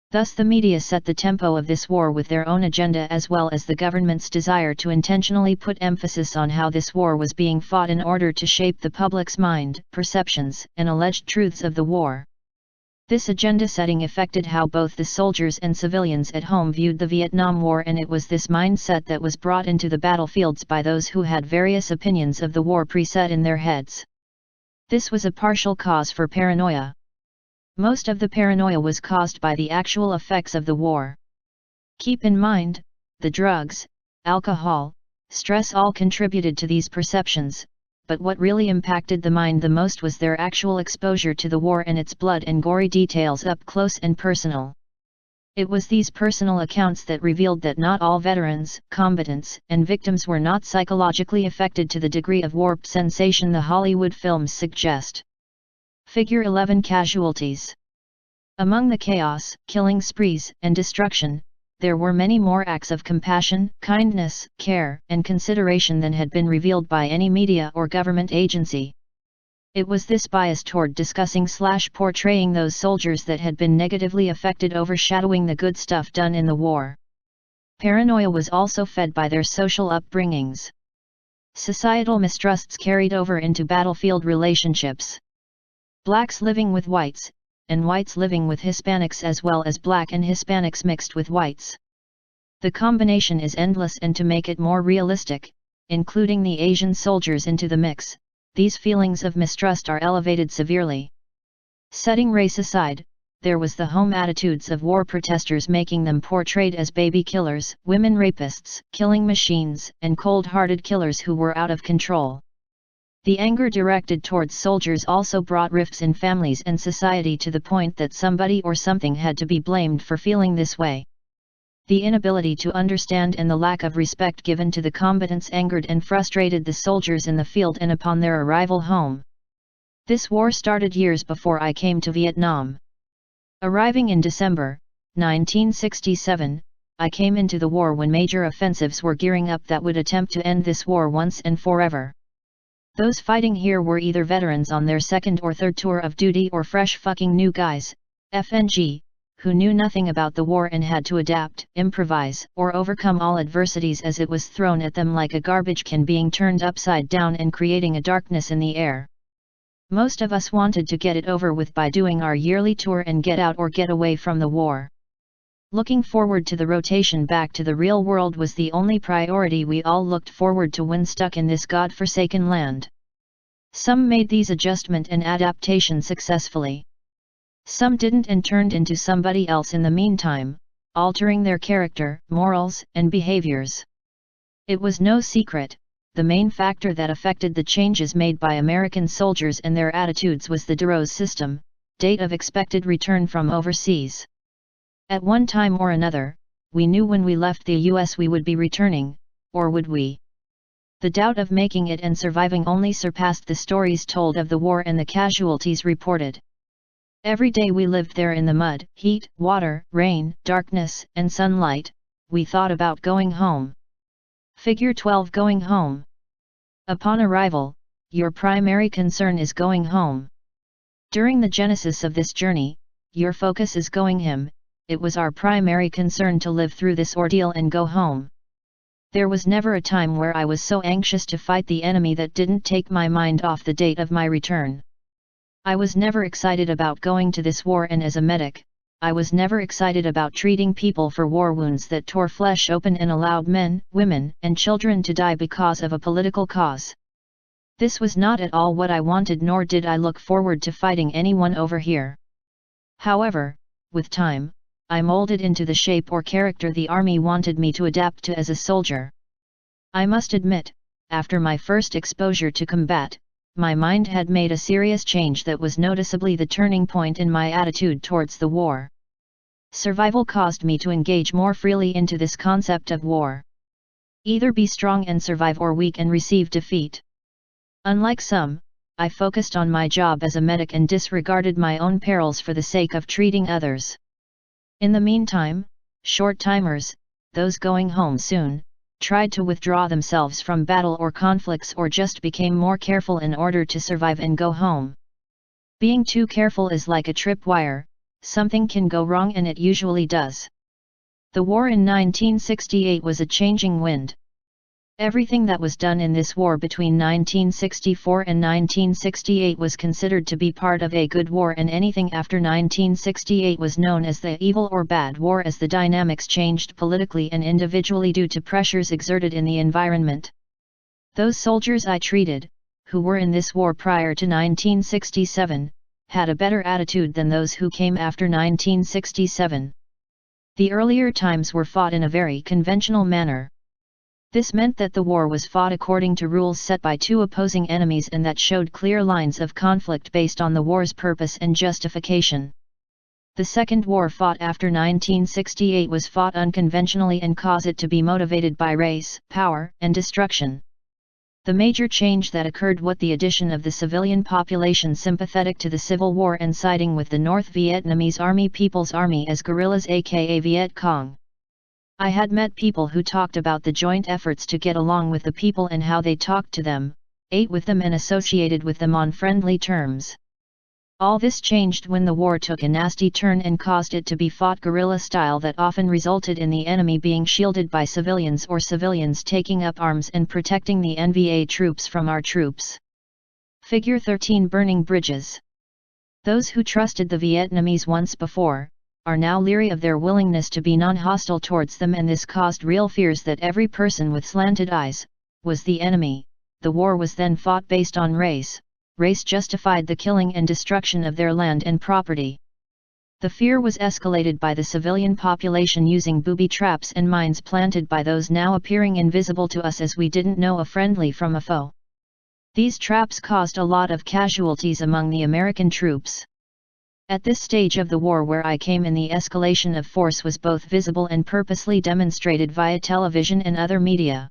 Thus the media set the tempo of this war with their own agenda as well as the government's desire to intentionally put emphasis on how this war was being fought in order to shape the public's mind, perceptions, and alleged truths of the war. This agenda setting affected how both the soldiers and civilians at home viewed the Vietnam War, and it was this mindset that was brought into the battlefields by those who had various opinions of the war preset in their heads. This was a partial cause for paranoia. Most of the paranoia was caused by the actual effects of the war. Keep in mind, the drugs, alcohol, stress all contributed to these perceptions, but what really impacted the mind the most was their actual exposure to the war and its blood and gory details up close and personal. It was these personal accounts that revealed that not all veterans, combatants, and victims were not psychologically affected to the degree of warped sensation the Hollywood films suggest. Figure 11 Casualties. Among the chaos, killing sprees, and destruction, there were many more acts of compassion, kindness, care, and consideration than had been revealed by any media or government agency. It was this bias toward discussing/portraying those soldiers that had been negatively affected overshadowing the good stuff done in the war. Paranoia was also fed by their social upbringings. Societal mistrusts carried over into battlefield relationships. Blacks living with whites, and whites living with Hispanics, as well as black and Hispanics mixed with whites. The combination is endless, and to make it more realistic, including the Asian soldiers into the mix, these feelings of mistrust are elevated severely. Setting race aside, there was the home attitudes of war protesters, making them portrayed as baby killers, women rapists, killing machines, and cold-hearted killers who were out of control. The anger directed towards soldiers also brought rifts in families and society to the point that somebody or something had to be blamed for feeling this way. The inability to understand and the lack of respect given to the combatants angered and frustrated the soldiers in the field and upon their arrival home. This war started years before I came to Vietnam. Arriving in December 1967, I came into the war when major offensives were gearing up that would attempt to end this war once and forever. Those fighting here were either veterans on their second or third tour of duty or fresh fucking new guys, FNG, who knew nothing about the war and had to adapt, improvise, or overcome all adversities as it was thrown at them like a garbage can being turned upside down and creating a darkness in the air. Most of us wanted to get it over with by doing our yearly tour and get out or get away from the war. Looking forward to the rotation back to the real world was the only priority we all looked forward to when stuck in this God-forsaken land. Some made these adjustment and adaptation successfully. Some didn't and turned into somebody else in the meantime, altering their character, morals, and behaviors. It was no secret, the main factor that affected the changes made by American soldiers and their attitudes was the DROS system, date of expected return from overseas. At one time or another, we knew when we left the US we would be returning, or would we? The doubt of making it and surviving only surpassed the stories told of the war and the casualties reported. Every day we lived there in the mud, heat, water, rain, darkness, and sunlight, we thought about going home. Figure 12 Going home. Upon arrival, your primary concern is going home. During the genesis of this journey, your focus is going home. It was our primary concern to live through this ordeal and go home. There was never a time where I was so anxious to fight the enemy that didn't take my mind off the date of my return. I was never excited about going to this war, and as a medic, I was never excited about treating people for war wounds that tore flesh open and allowed men, women, and children to die because of a political cause. This was not at all what I wanted, nor did I look forward to fighting anyone over here. However, with time, I molded into the shape or character the Army wanted me to adapt to as a soldier. I must admit, after my first exposure to combat, my mind had made a serious change that was noticeably the turning point in my attitude towards the war. Survival caused me to engage more freely into this concept of war. Either be strong and survive or weak and receive defeat. Unlike some, I focused on my job as a medic and disregarded my own perils for the sake of treating others. In the meantime, short-timers, those going home soon, tried to withdraw themselves from battle or conflicts or just became more careful in order to survive and go home. Being too careful is like a tripwire, something can go wrong and it usually does. The war in 1968 was a changing wind. Everything that was done in this war between 1964 and 1968 was considered to be part of a good war, and anything after 1968 was known as the evil or bad war as the dynamics changed politically and individually due to pressures exerted in the environment. Those soldiers I treated, who were in this war prior to 1967, had a better attitude than those who came after 1967. The earlier times were fought in a very conventional manner. This meant that the war was fought according to rules set by two opposing enemies and that showed clear lines of conflict based on the war's purpose and justification. The second war fought after 1968 was fought unconventionally and caused it to be motivated by race, power, and destruction. The major change that occurred was the addition of the civilian population sympathetic to the Civil War and siding with the North Vietnamese Army People's Army as guerrillas, aka Viet Cong. I had met people who talked about the joint efforts to get along with the people and how they talked to them, ate with them and associated with them on friendly terms. All this changed when the war took a nasty turn and caused it to be fought guerrilla style that often resulted in the enemy being shielded by civilians or civilians taking up arms and protecting the NVA troops from our troops. Figure 13, burning bridges. Those who trusted the Vietnamese once before, are now leery of their willingness to be non-hostile towards them, and this caused real fears that every person with slanted eyes was the enemy. The war was then fought based on race. Race justified the killing and destruction of their land and property. The fear was escalated by the civilian population using booby traps and mines planted by those now appearing invisible to us as we didn't know a friendly from a foe. These traps caused a lot of casualties among the American troops. At this stage of the war where I came in, the escalation of force was both visible and purposely demonstrated via television and other media.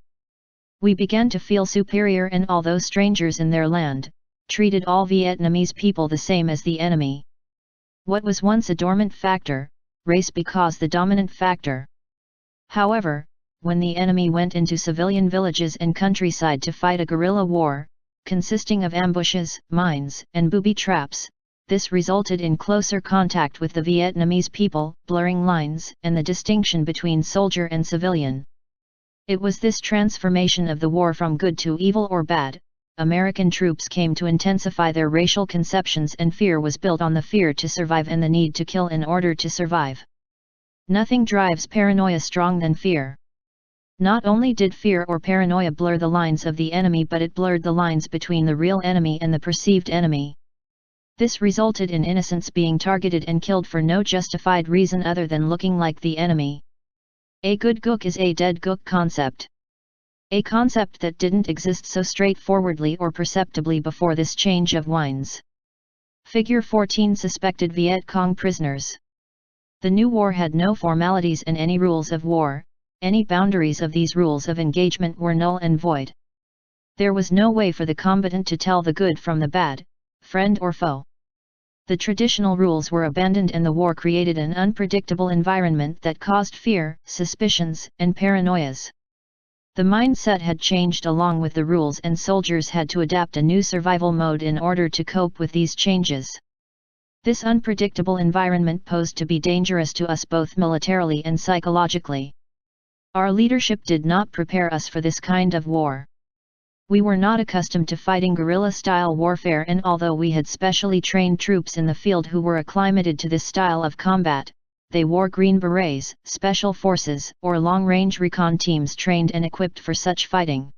We began to feel superior, and although strangers in their land, treated all Vietnamese people the same as the enemy. What was once a dormant factor, race became the dominant factor. However, when the enemy went into civilian villages and countryside to fight a guerrilla war, consisting of ambushes, mines, and booby traps, this resulted in closer contact with the Vietnamese people, blurring lines and the distinction between soldier and civilian. It was this transformation of the war from good to evil or bad. American troops came to intensify their racial conceptions, and fear was built on the fear to survive and the need to kill in order to survive. Nothing drives paranoia strong than fear. Not only did fear or paranoia blur the lines of the enemy, but it blurred the lines between the real enemy and the perceived enemy. This resulted in innocents being targeted and killed for no justified reason other than looking like the enemy. A good gook is a dead gook concept. A concept that didn't exist so straightforwardly or perceptibly before this change of winds. Figure 14, suspected Viet Cong prisoners. The new war had no formalities and any rules of war. Any boundaries of these rules of engagement were null and void. There was no way for the combatant to tell the good from the bad, friend or foe. The traditional rules were abandoned, and the war created an unpredictable environment that caused fear, suspicions, and paranoias. The mindset had changed along with the rules, and soldiers had to adapt a new survival mode in order to cope with these changes. This unpredictable environment posed to be dangerous to us both militarily and psychologically. Our leadership did not prepare us for this kind of war. We were not accustomed to fighting guerrilla-style warfare, and although we had specially trained troops in the field who were acclimated to this style of combat, they wore Green Berets, special forces, or long-range recon teams trained and equipped for such fighting.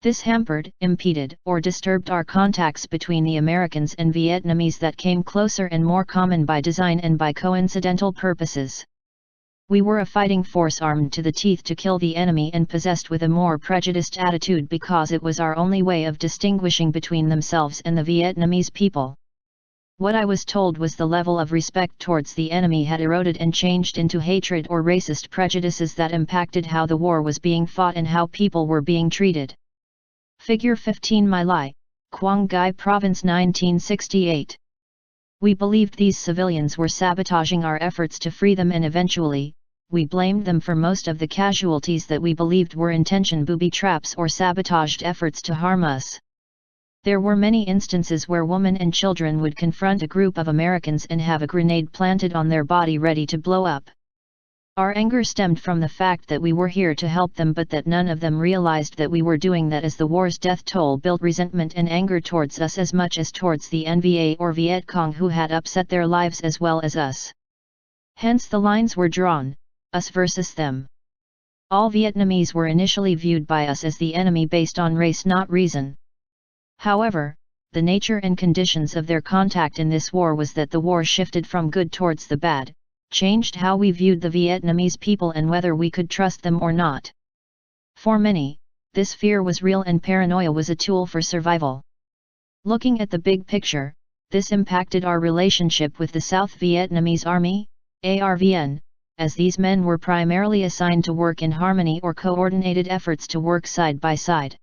This hampered, impeded, or disturbed our contacts between the Americans and Vietnamese that came closer and more common by design and by coincidental purposes. We were a fighting force armed to the teeth to kill the enemy and possessed with a more prejudiced attitude because it was our only way of distinguishing between themselves and the Vietnamese people. What I was told was the level of respect towards the enemy had eroded and changed into hatred or racist prejudices that impacted how the war was being fought and how people were being treated. Figure 15 My Lai, Quang Ngai Province 1968. We believed these civilians were sabotaging our efforts to free them, and eventually, we blamed them for most of the casualties that we believed were intention booby traps or sabotaged efforts to harm us. There were many instances where women and children would confront a group of Americans and have a grenade planted on their body ready to blow up. Our anger stemmed from the fact that we were here to help them, but that none of them realized that we were doing that, as the war's death toll built resentment and anger towards us as much as towards the NVA or Viet Cong who had upset their lives as well as us. Hence the lines were drawn, us versus them. All Vietnamese were initially viewed by us as the enemy based on race, not reason. However, the nature and conditions of their contact in this war was that the war shifted from good towards the bad, changed how we viewed the Vietnamese people and whether we could trust them or not. For many, this fear was real and paranoia was a tool for survival. Looking at the big picture, this impacted our relationship with the South Vietnamese Army, ARVN, as these men were primarily assigned to work in harmony or coordinated efforts to work side by side.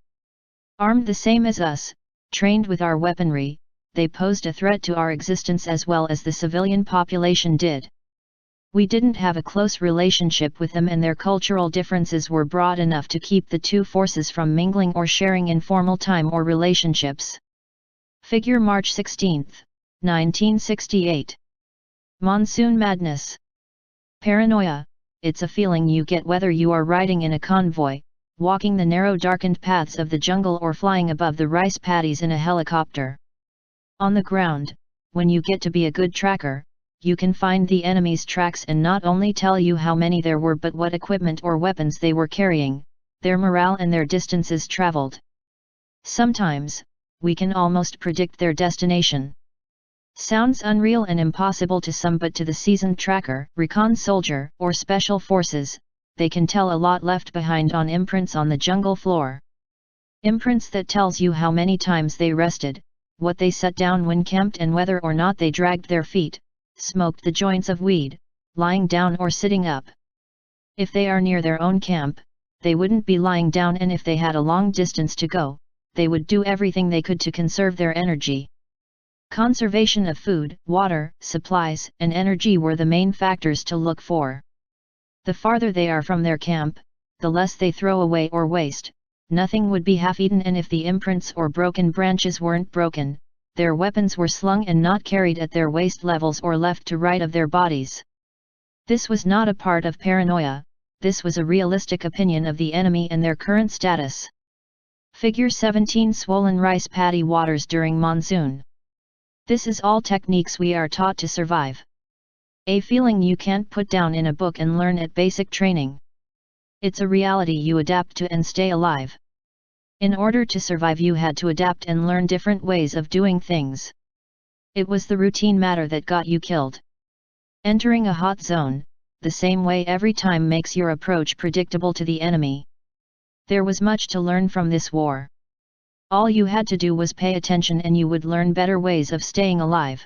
Armed the same as us, trained with our weaponry, they posed a threat to our existence as well as the civilian population did. We didn't have a close relationship with them, and their cultural differences were broad enough to keep the two forces from mingling or sharing informal time or relationships. Figure March 16, 1968. Monsoon Madness. Paranoia, it's a feeling you get whether you are riding in a convoy, walking the narrow darkened paths of the jungle, or flying above the rice paddies in a helicopter. On the ground, when you get to be a good tracker, you can find the enemy's tracks and not only tell you how many there were but what equipment or weapons they were carrying, their morale and their distances traveled. Sometimes, we can almost predict their destination. Sounds unreal and impossible to some, but to the seasoned tracker, recon soldier, or special forces, they can tell a lot left behind on imprints on the jungle floor. Imprints that tells you how many times they rested, what they set down when camped, and whether or not they dragged their feet, smoked the joints of weed, lying down or sitting up. If they are near their own camp, they wouldn't be lying down, and if they had a long distance to go, they would do everything they could to conserve their energy. Conservation of food, water, supplies, and energy were the main factors to look for. The farther they are from their camp, the less they throw away or waste. Nothing would be half-eaten, and if the imprints or broken branches weren't broken, their weapons were slung and not carried at their waist levels or left to right of their bodies. This was not a part of paranoia, this was a realistic opinion of the enemy and their current status. Figure 17 Swollen rice paddy waters during monsoon. This is all techniques we are taught to survive. A feeling you can't put down in a book and learn at basic training. It's a reality you adapt to and stay alive. In order to survive, you had to adapt and learn different ways of doing things. It was the routine matter that got you killed. Entering a hot zone, the same way every time, makes your approach predictable to the enemy. There was much to learn from this war. All you had to do was pay attention and you would learn better ways of staying alive.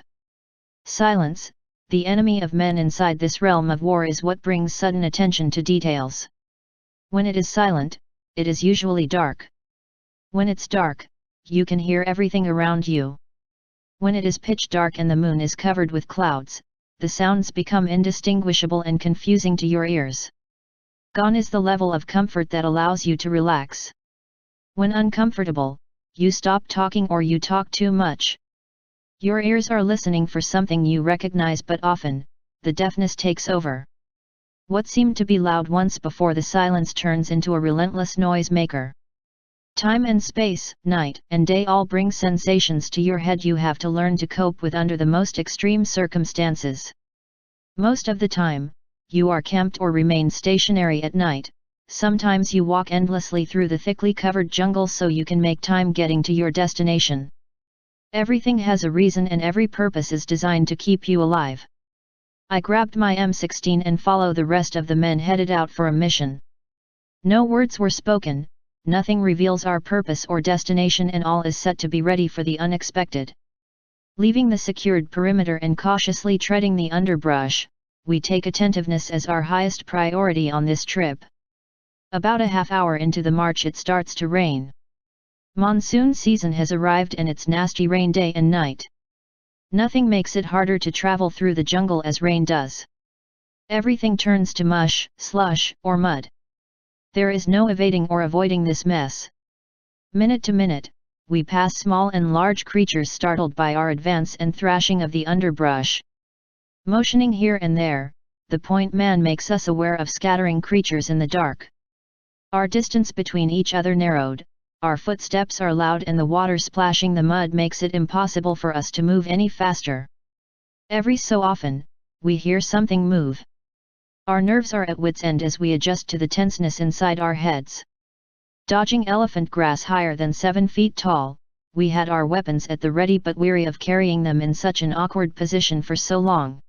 Silence, the enemy of men inside this realm of war, is what brings sudden attention to details. When it is silent, it is usually dark. When it's dark, you can hear everything around you. When it is pitch dark and the moon is covered with clouds, the sounds become indistinguishable and confusing to your ears. Gone is the level of comfort that allows you to relax. When uncomfortable, you stop talking or you talk too much. Your ears are listening for something you recognize, but often, the deafness takes over. What seemed to be loud once before, the silence turns into a relentless noise maker. Time and space, night and day all bring sensations to your head you have to learn to cope with under the most extreme circumstances. Most of the time, you are camped or remain stationary at night. Sometimes you walk endlessly through the thickly covered jungle so you can make time getting to your destination. Everything has a reason and every purpose is designed to keep you alive. I grabbed my M16 and followed the rest of the men headed out for a mission. No words were spoken, nothing reveals our purpose or destination, and all is set to be ready for the unexpected. Leaving the secured perimeter and cautiously treading the underbrush, we take attentiveness as our highest priority on this trip. About a half hour into the march it starts to rain. Monsoon season has arrived and it's nasty rain day and night. Nothing makes it harder to travel through the jungle as rain does. Everything turns to mush, slush, or mud. There is no evading or avoiding this mess. Minute to minute, we pass small and large creatures startled by our advance and thrashing of the underbrush. Motioning here and there, the point man makes us aware of scattering creatures in the dark. Our distance between each other narrowed, our footsteps are loud, and the water splashing the mud makes it impossible for us to move any faster. Every so often, we hear something move. Our nerves are at wit's end as we adjust to the tenseness inside our heads. Dodging elephant grass higher than 7 feet tall, we had our weapons at the ready but weary of carrying them in such an awkward position for so long.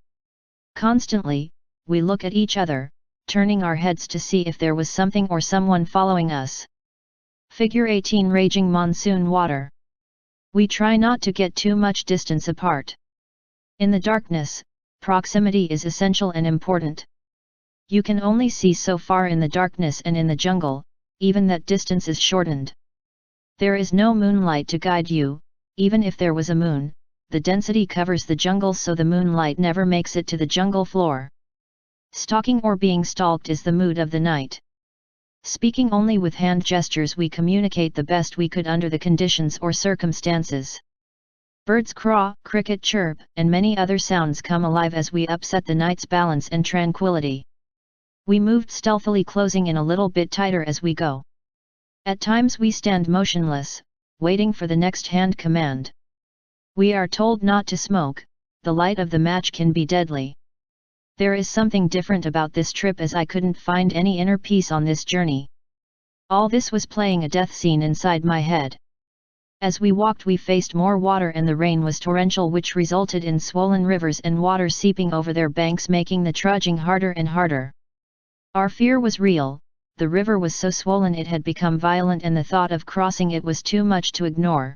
Constantly, we look at each other, turning our heads to see if there was something or someone following us. Figure 18 raging monsoon water. We try not to get too much distance apart. In the darkness, proximity is essential and important. You can only see so far in the darkness, and in the jungle, even that distance is shortened. There is no moonlight to guide you, even if there was a moon, the density covers the jungle so the moonlight never makes it to the jungle floor. Stalking or being stalked is the mood of the night. Speaking only with hand gestures, we communicate the best we could under the conditions or circumstances. Birds caw, cricket chirp, and many other sounds come alive as we upset the night's balance and tranquility. We moved stealthily, closing in a little bit tighter as we go. At times we stand motionless, waiting for the next hand command. We are told not to smoke, the light of the match can be deadly. There is something different about this trip as I couldn't find any inner peace on this journey. All this was playing a death scene inside my head. As we walked we faced more water and the rain was torrential, which resulted in swollen rivers and water seeping over their banks, making the trudging harder and harder. Our fear was real. The river was so swollen it had become violent and the thought of crossing it was too much to ignore.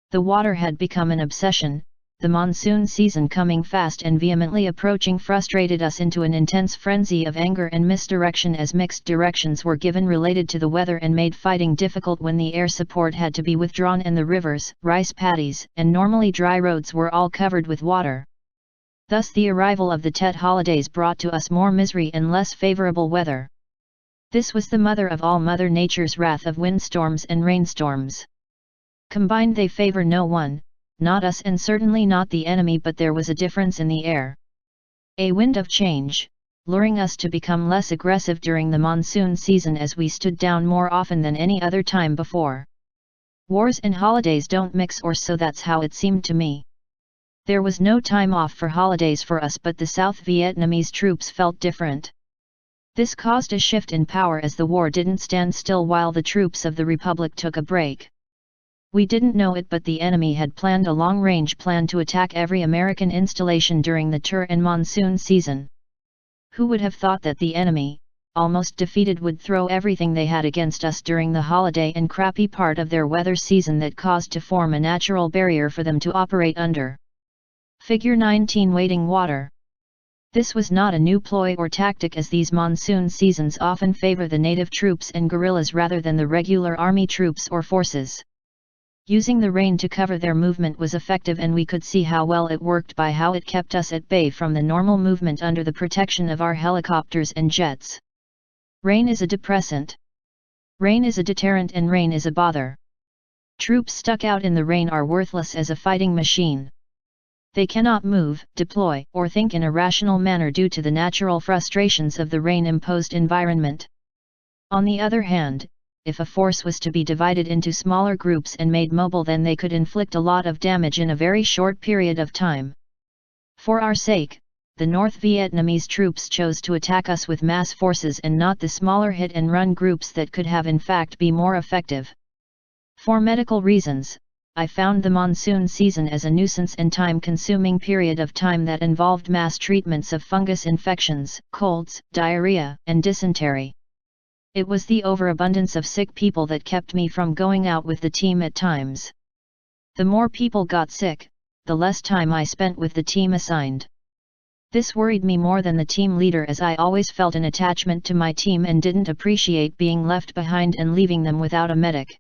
The water had become an obsession. The monsoon season coming fast and vehemently approaching frustrated us into an intense frenzy of anger and misdirection as mixed directions were given related to the weather and made fighting difficult when the air support had to be withdrawn and the rivers, rice paddies, and normally dry roads were all covered with water. Thus the arrival of the Tet holidays brought to us more misery and less favorable weather. This was the mother of all Mother Nature's wrath of windstorms and rainstorms. Combined they favor no one, not us and certainly not the enemy, but there was a difference in the air. A wind of change, luring us to become less aggressive during the monsoon season as we stood down more often than any other time before. Wars and holidays don't mix, or so that's how it seemed to me. There was no time off for holidays for us, but the South Vietnamese troops felt different. This caused a shift in power as the war didn't stand still while the troops of the Republic took a break. We didn't know it, but the enemy had planned a long-range plan to attack every American installation during the tour and monsoon season. Who would have thought that the enemy, almost defeated, would throw everything they had against us during the holiday and crappy part of their weather season that caused to form a natural barrier for them to operate under. Figure 19 waiting water. This was not a new ploy or tactic, as these monsoon seasons often favor the native troops and guerrillas rather than the regular army troops or forces. Using the rain to cover their movement was effective, and we could see how well it worked by how it kept us at bay from the normal movement under the protection of our helicopters and jets. Rain is a depressant. Rain is a deterrent, and rain is a bother. Troops stuck out in the rain are worthless as a fighting machine. They cannot move, deploy, or think in a rational manner due to the natural frustrations of the rain-imposed environment. On the other hand, if a force was to be divided into smaller groups and made mobile, then they could inflict a lot of damage in a very short period of time. For our sake, the North Vietnamese troops chose to attack us with mass forces and not the smaller hit-and-run groups that could have in fact be more effective. For medical reasons, I found the monsoon season as a nuisance and time-consuming period of time that involved mass treatments of fungus infections, colds, diarrhea, and dysentery. It was the overabundance of sick people that kept me from going out with the team at times. The more people got sick, the less time I spent with the team assigned. This worried me more than the team leader, as I always felt an attachment to my team and didn't appreciate being left behind and leaving them without a medic.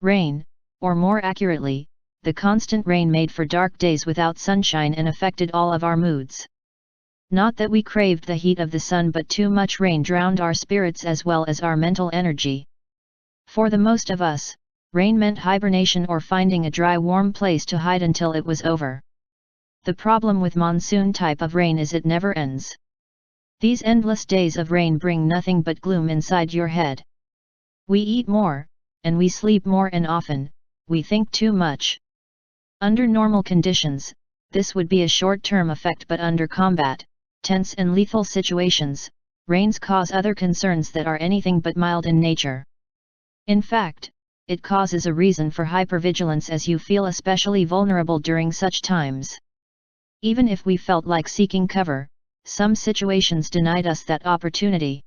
Rain, or more accurately, the constant rain made for dark days without sunshine and affected all of our moods. Not that we craved the heat of the sun, but too much rain drowned our spirits as well as our mental energy. For the most of us, rain meant hibernation or finding a dry, warm place to hide until it was over. The problem with monsoon type of rain is it never ends. These endless days of rain bring nothing but gloom inside your head. We eat more, and we sleep more, and often, we think too much. Under normal conditions, this would be a short-term effect, but under combat, tense and lethal situations, rains cause other concerns that are anything but mild in nature. In fact, it causes a reason for hypervigilance, as you feel especially vulnerable during such times. Even if we felt like seeking cover, some situations denied us that opportunity.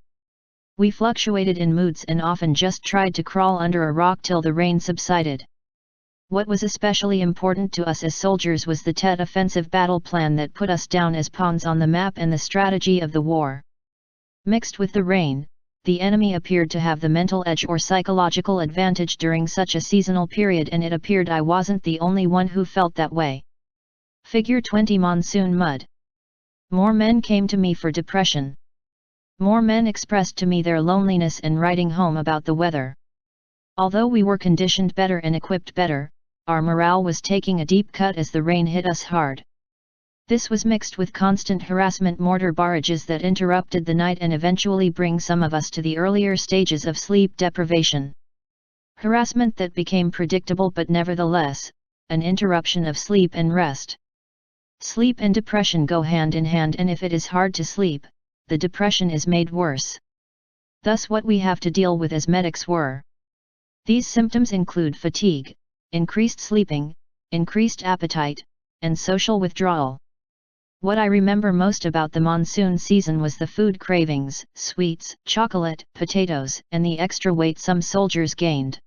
We fluctuated in moods and often just tried to crawl under a rock till the rain subsided. What was especially important to us as soldiers was the Tet offensive battle plan that put us down as pawns on the map and the strategy of the war. Mixed with the rain, the enemy appeared to have the mental edge or psychological advantage during such a seasonal period, and it appeared I wasn't the only one who felt that way. Figure 20 Monsoon Mud. More men came to me for depression. More men expressed to me their loneliness and writing home about the weather. Although we were conditioned better and equipped better, our morale was taking a deep cut as the rain hit us hard. This was mixed with constant harassment mortar barrages that interrupted the night and eventually bring some of us to the earlier stages of sleep deprivation. Harassment that became predictable, but nevertheless, an interruption of sleep and rest. Sleep and depression go hand in hand, and if it is hard to sleep, the depression is made worse. Thus what we have to deal with as medics were. These symptoms include fatigue, increased sleeping, increased appetite, and social withdrawal. What I remember most about the monsoon season was the food cravings, sweets, chocolate, potatoes, and the extra weight some soldiers gained.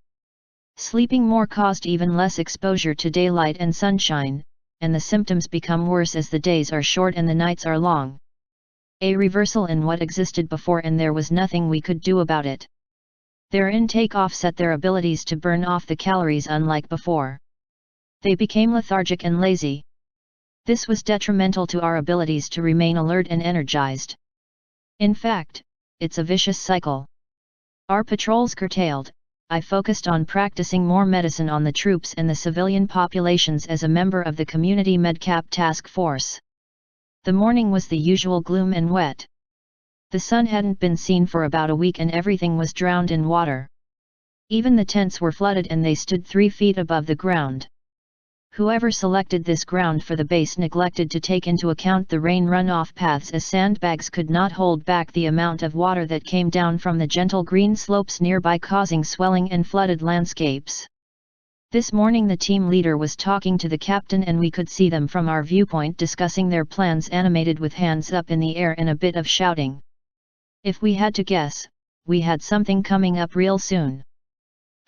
Sleeping more caused even less exposure to daylight and sunshine, and the symptoms become worse as the days are short and the nights are long. A reversal in what existed before, and there was nothing we could do about it. Their intake offset their abilities to burn off the calories, unlike before. They became lethargic and lazy. This was detrimental to our abilities to remain alert and energized. In fact, it's a vicious cycle. Our patrols curtailed, I focused on practicing more medicine on the troops and the civilian populations as a member of the Community Medcap Task Force. The morning was the usual gloom and wet. The sun hadn't been seen for about a week and everything was drowned in water. Even the tents were flooded and they stood 3 feet above the ground. Whoever selected this ground for the base neglected to take into account the rain runoff paths, as sandbags could not hold back the amount of water that came down from the gentle green slopes nearby, causing swelling and flooded landscapes. This morning the team leader was talking to the captain and we could see them from our viewpoint discussing their plans, animated with hands up in the air and a bit of shouting. If we had to guess, we had something coming up real soon.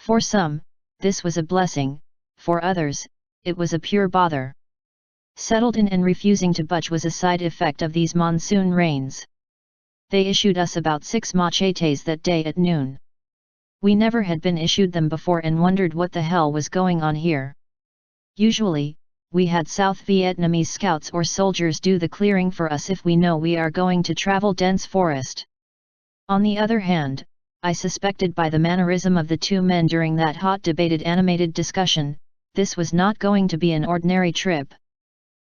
For some, this was a blessing, for others, it was a pure bother. Settled in and refusing to budge was a side effect of these monsoon rains. They issued us about 6 machetes that day at noon. We never had been issued them before and wondered what the hell was going on here. Usually, we had South Vietnamese scouts or soldiers do the clearing for us if we know we are going to travel dense forest. On the other hand, I suspected by the mannerism of the 2 men during that hot debated animated discussion, this was not going to be an ordinary trip.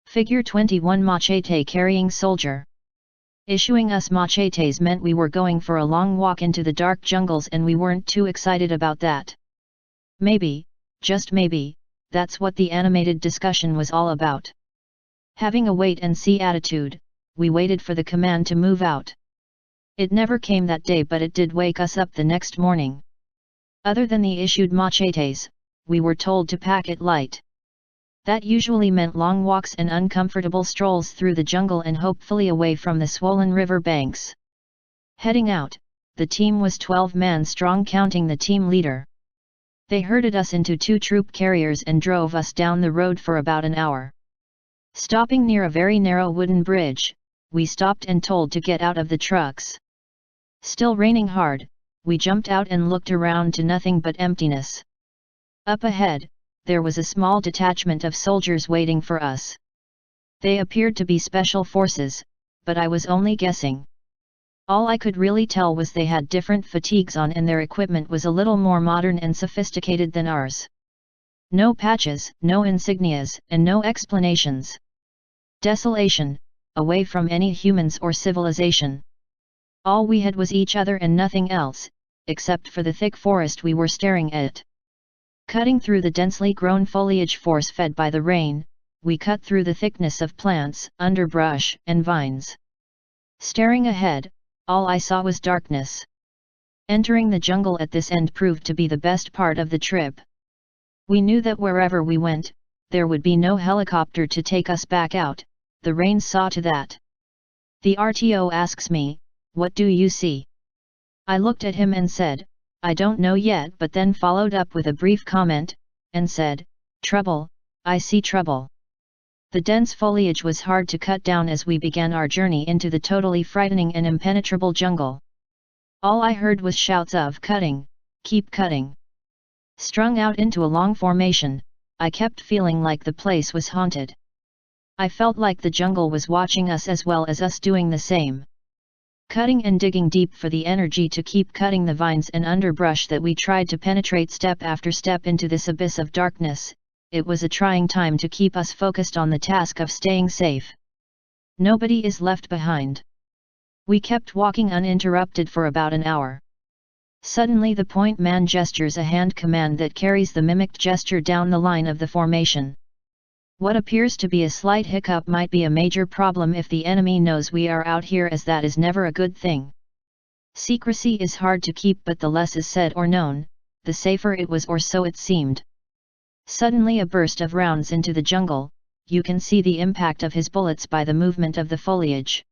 Figure 21 machete carrying soldier. Issuing us machetes meant we were going for a long walk into the dark jungles and we weren't too excited about that. Maybe, just maybe, that's what the animated discussion was all about. Having a wait and see attitude, we waited for the command to move out. It never came that day, but it did wake us up the next morning. Other than the issued machetes, we were told to pack it light. That usually meant long walks and uncomfortable strolls through the jungle and hopefully away from the swollen river banks. Heading out, the team was 12 men strong counting the team leader. They herded us into 2 troop carriers and drove us down the road for about an hour. Stopping near a very narrow wooden bridge, we stopped and told to get out of the trucks. Still raining hard, we jumped out and looked around to nothing but emptiness. Up ahead, there was a small detachment of soldiers waiting for us. They appeared to be special forces, but I was only guessing. All I could really tell was they had different fatigues on and their equipment was a little more modern and sophisticated than ours. No patches, no insignias, and no explanations. Desolation, away from any humans or civilization. All we had was each other and nothing else, except for the thick forest we were staring at. Cutting through the densely grown foliage force-fed by the rain, we cut through the thickness of plants, underbrush, and vines. Staring ahead, all I saw was darkness. Entering the jungle at this end proved to be the best part of the trip. We knew that wherever we went, there would be no helicopter to take us back out, the rain saw to that. The RTO asks me, "What do you see?" I looked at him and said, "I don't know yet," but then followed up with a brief comment, and said, "Trouble, I see trouble." The dense foliage was hard to cut down as we began our journey into the totally frightening and impenetrable jungle. All I heard was shouts of "Cutting, keep cutting." Strung out into a long formation, I kept feeling like the place was haunted. I felt like the jungle was watching us as well as us doing the same. Cutting and digging deep for the energy to keep cutting the vines and underbrush that we tried to penetrate step after step into this abyss of darkness. It was a trying time to keep us focused on the task of staying safe. Nobody is left behind. We kept walking uninterrupted for about an hour. Suddenly the point man gestures a hand command that carries the mimicked gesture down the line of the formation. What appears to be a slight hiccup might be a major problem if the enemy knows we are out here, as that is never a good thing. Secrecy is hard to keep, but the less is said or known, the safer it was, or so it seemed. Suddenly a burst of rounds into the jungle, you can see the impact of his bullets by the movement of the foliage.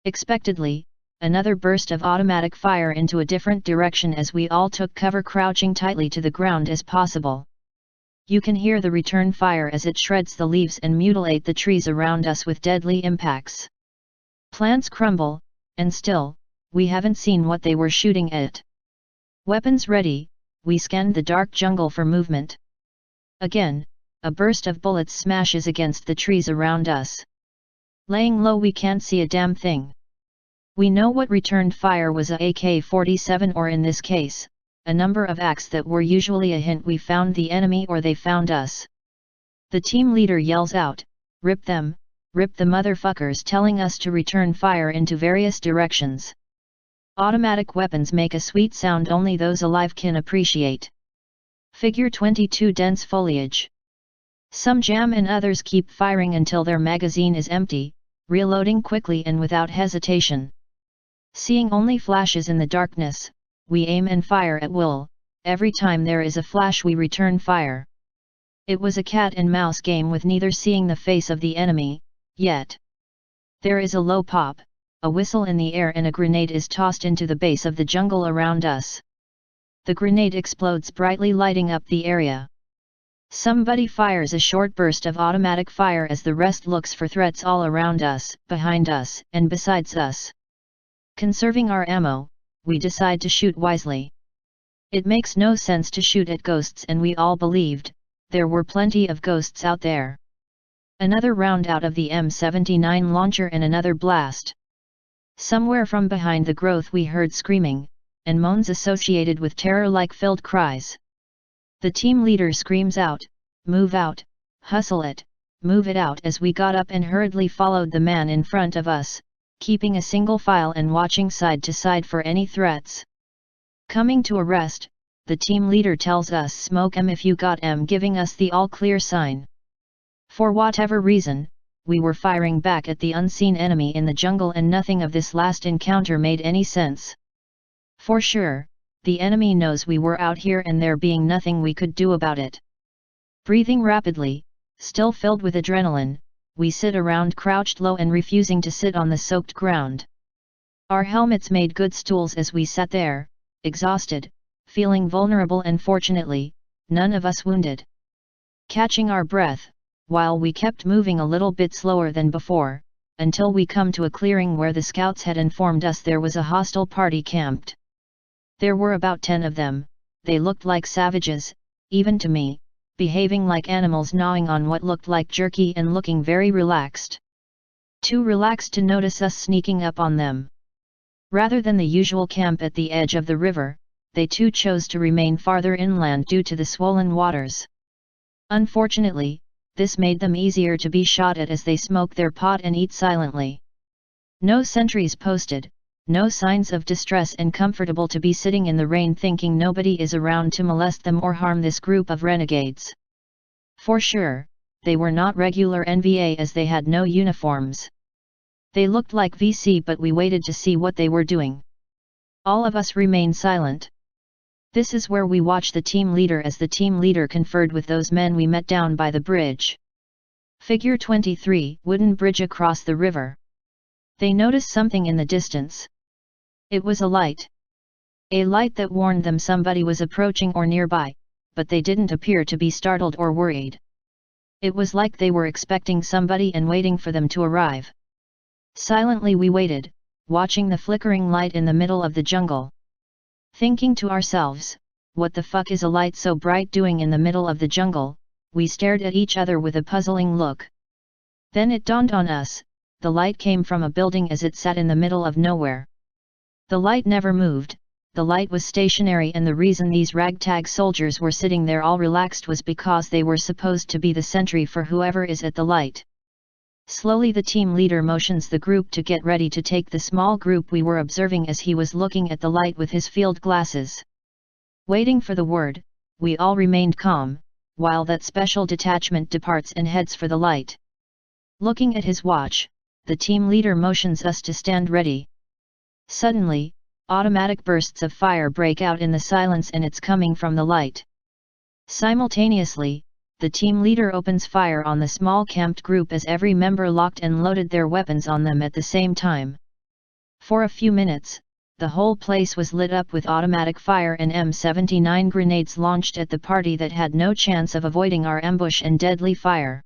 Expectedly, another burst of automatic fire into a different direction as we all took cover, crouching tightly to the ground as possible. You can hear the return fire as it shreds the leaves and mutilate the trees around us with deadly impacts. Plants crumble, and still, we haven't seen what they were shooting at. Weapons ready, we scanned the dark jungle for movement. Again, a burst of bullets smashes against the trees around us. Laying low, we can't see a damn thing. We know what returned fire was, a AK-47, or in this case, a number of ACs that were usually a hint we found the enemy or they found us. The team leader yells out, "Rip them, rip the motherfuckers," telling us to return fire into various directions. Automatic weapons make a sweet sound only those alive can appreciate. Figure 22. Dense foliage. Some jam and others keep firing until their magazine is empty, reloading quickly and without hesitation. Seeing only flashes in the darkness, we aim and fire at will. Every time there is a flash we return fire. It was a cat and mouse game with neither seeing the face of the enemy, yet. There is a low pop, a whistle in the air, and a grenade is tossed into the base of the jungle around us. The grenade explodes brightly, lighting up the area. Somebody fires a short burst of automatic fire as the rest looks for threats all around us, behind us, and besides us. Conserving our ammo, we decide to shoot wisely. It makes no sense to shoot at ghosts, and we all believed there were plenty of ghosts out there. Another round out of the M79 launcher and another blast. Somewhere from behind the growth we heard screaming, and moans associated with terror-like filled cries. The team leader screams out, "Move out, hustle it, move it out," as we got up and hurriedly followed the man in front of us, keeping a single file and watching side to side for any threats. Coming to a rest, the team leader tells us, "Smoke 'em if you got 'em," giving us the all-clear sign. For whatever reason, we were firing back at the unseen enemy in the jungle, and nothing of this last encounter made any sense. For sure, the enemy knows we were out here and there being nothing we could do about it. Breathing rapidly, still filled with adrenaline, we sit around crouched low and refusing to sit on the soaked ground. Our helmets made good stools as we sat there, exhausted, feeling vulnerable and fortunately, none of us wounded. Catching our breath, while we kept moving a little bit slower than before, until we come to a clearing where the scouts had informed us there was a hostile party camped. There were about 10 of them, they looked like savages, even to me, behaving like animals gnawing on what looked like jerky and looking very relaxed. Too relaxed to notice us sneaking up on them. Rather than the usual camp at the edge of the river, they too chose to remain farther inland due to the swollen waters. Unfortunately, this made them easier to be shot at as they smoke their pot and eat silently. No sentries posted, no signs of distress, and comfortable to be sitting in the rain thinking nobody is around to molest them or harm this group of renegades. For sure, they were not regular NVA as they had no uniforms. They looked like VC, but we waited to see what they were doing. All of us remained silent. This is where we watched the team leader as the team leader conferred with those men we met down by the bridge. Figure 23, wooden bridge across the river. They noticed something in the distance. It was a light. A light that warned them somebody was approaching or nearby, but they didn't appear to be startled or worried. It was like they were expecting somebody and waiting for them to arrive. Silently we waited, watching the flickering light in the middle of the jungle. Thinking to ourselves, what the fuck is a light so bright doing in the middle of the jungle? We stared at each other with a puzzling look. Then it dawned on us, the light came from a building as it sat in the middle of nowhere. The light never moved, the light was stationary, and the reason these ragtag soldiers were sitting there all relaxed was because they were supposed to be the sentry for whoever is at the light. Slowly the team leader motions the group to get ready to take the small group we were observing as he was looking at the light with his field glasses. Waiting for the word, we all remained calm, while that special detachment departs and heads for the light. Looking at his watch, the team leader motions us to stand ready. Suddenly, automatic bursts of fire break out in the silence, and it's coming from the light. Simultaneously, the team leader opens fire on the small camped group as every member locked and loaded their weapons on them at the same time. For a few minutes, the whole place was lit up with automatic fire and M79 grenades launched at the party that had no chance of avoiding our ambush and deadly fire.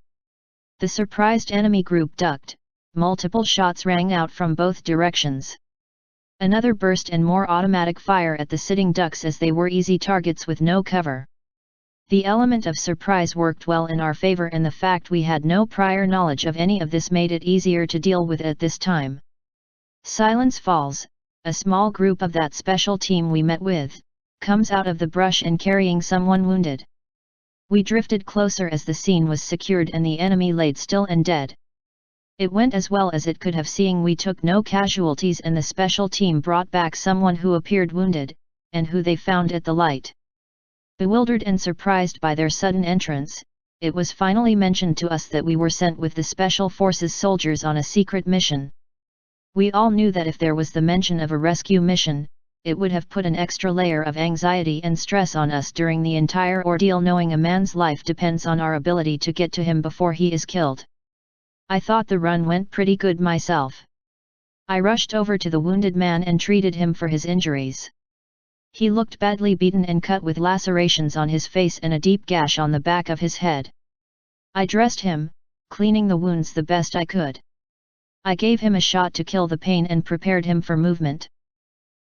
The surprised enemy group ducked, multiple shots rang out from both directions. Another burst and more automatic fire at the sitting ducks as they were easy targets with no cover. The element of surprise worked well in our favor, and the fact we had no prior knowledge of any of this made it easier to deal with at this time. Silence falls, a small group of that special team we met with, comes out of the brush and carrying someone wounded. We drifted closer as the scene was secured and the enemy laid still and dead. It went as well as it could have, seeing we took no casualties, and the special team brought back someone who appeared wounded, and who they found at the light. Bewildered and surprised by their sudden entrance, it was finally mentioned to us that we were sent with the Special Forces soldiers on a secret mission. We all knew that if there was the mention of a rescue mission, it would have put an extra layer of anxiety and stress on us during the entire ordeal, knowing a man's life depends on our ability to get to him before he is killed. I thought the run went pretty good myself. I rushed over to the wounded man and treated him for his injuries. He looked badly beaten and cut with lacerations on his face and a deep gash on the back of his head. I dressed him, cleaning the wounds the best I could. I gave him a shot to kill the pain and prepared him for movement.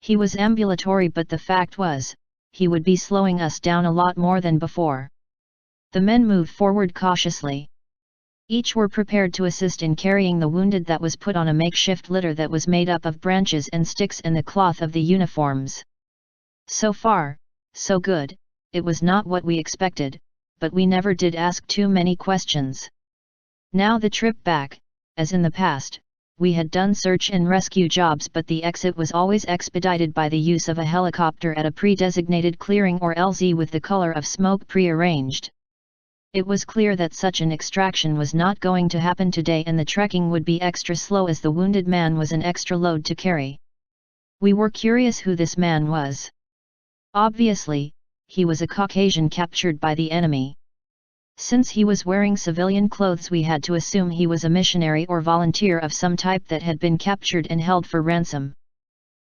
He was ambulatory, but the fact was, he would be slowing us down a lot more than before. The men moved forward cautiously. Each were prepared to assist in carrying the wounded that was put on a makeshift litter that was made up of branches and sticks and the cloth of the uniforms. So far, so good. It was not what we expected, but we never did ask too many questions. Now the trip back, as in the past, we had done search and rescue jobs, but the exit was always expedited by the use of a helicopter at a pre-designated clearing or LZ with the color of smoke pre-arranged. It was clear that such an extraction was not going to happen today, and the trekking would be extra slow as the wounded man was an extra load to carry. We were curious who this man was. Obviously, he was a Caucasian captured by the enemy. Since he was wearing civilian clothes, we had to assume he was a missionary or volunteer of some type that had been captured and held for ransom.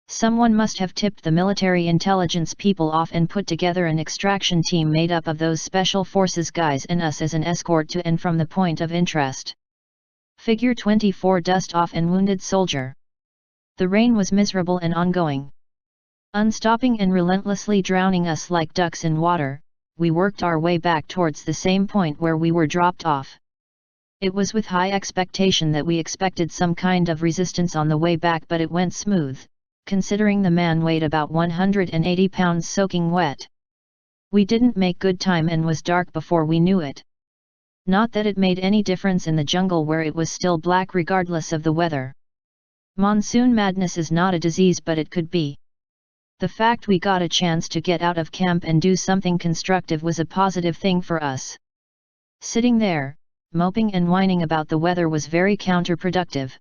Someone must have tipped the military intelligence people off and put together an extraction team made up of those special forces guys and us as an escort to and from the point of interest. Figure 24. Dust off and wounded soldier. The rain was miserable and ongoing. Unstopping and relentlessly drowning us like ducks in water, we worked our way back towards the same point where we were dropped off. It was with high expectation that we expected some kind of resistance on the way back, but it went smooth, considering the man weighed about 180 pounds soaking wet. We didn't make good time and was dark before we knew it. Not that it made any difference in the jungle where it was still black regardless of the weather. Monsoon madness is not a disease, but it could be. The fact we got a chance to get out of camp and do something constructive was a positive thing for us. Sitting there, moping and whining about the weather was very counterproductive.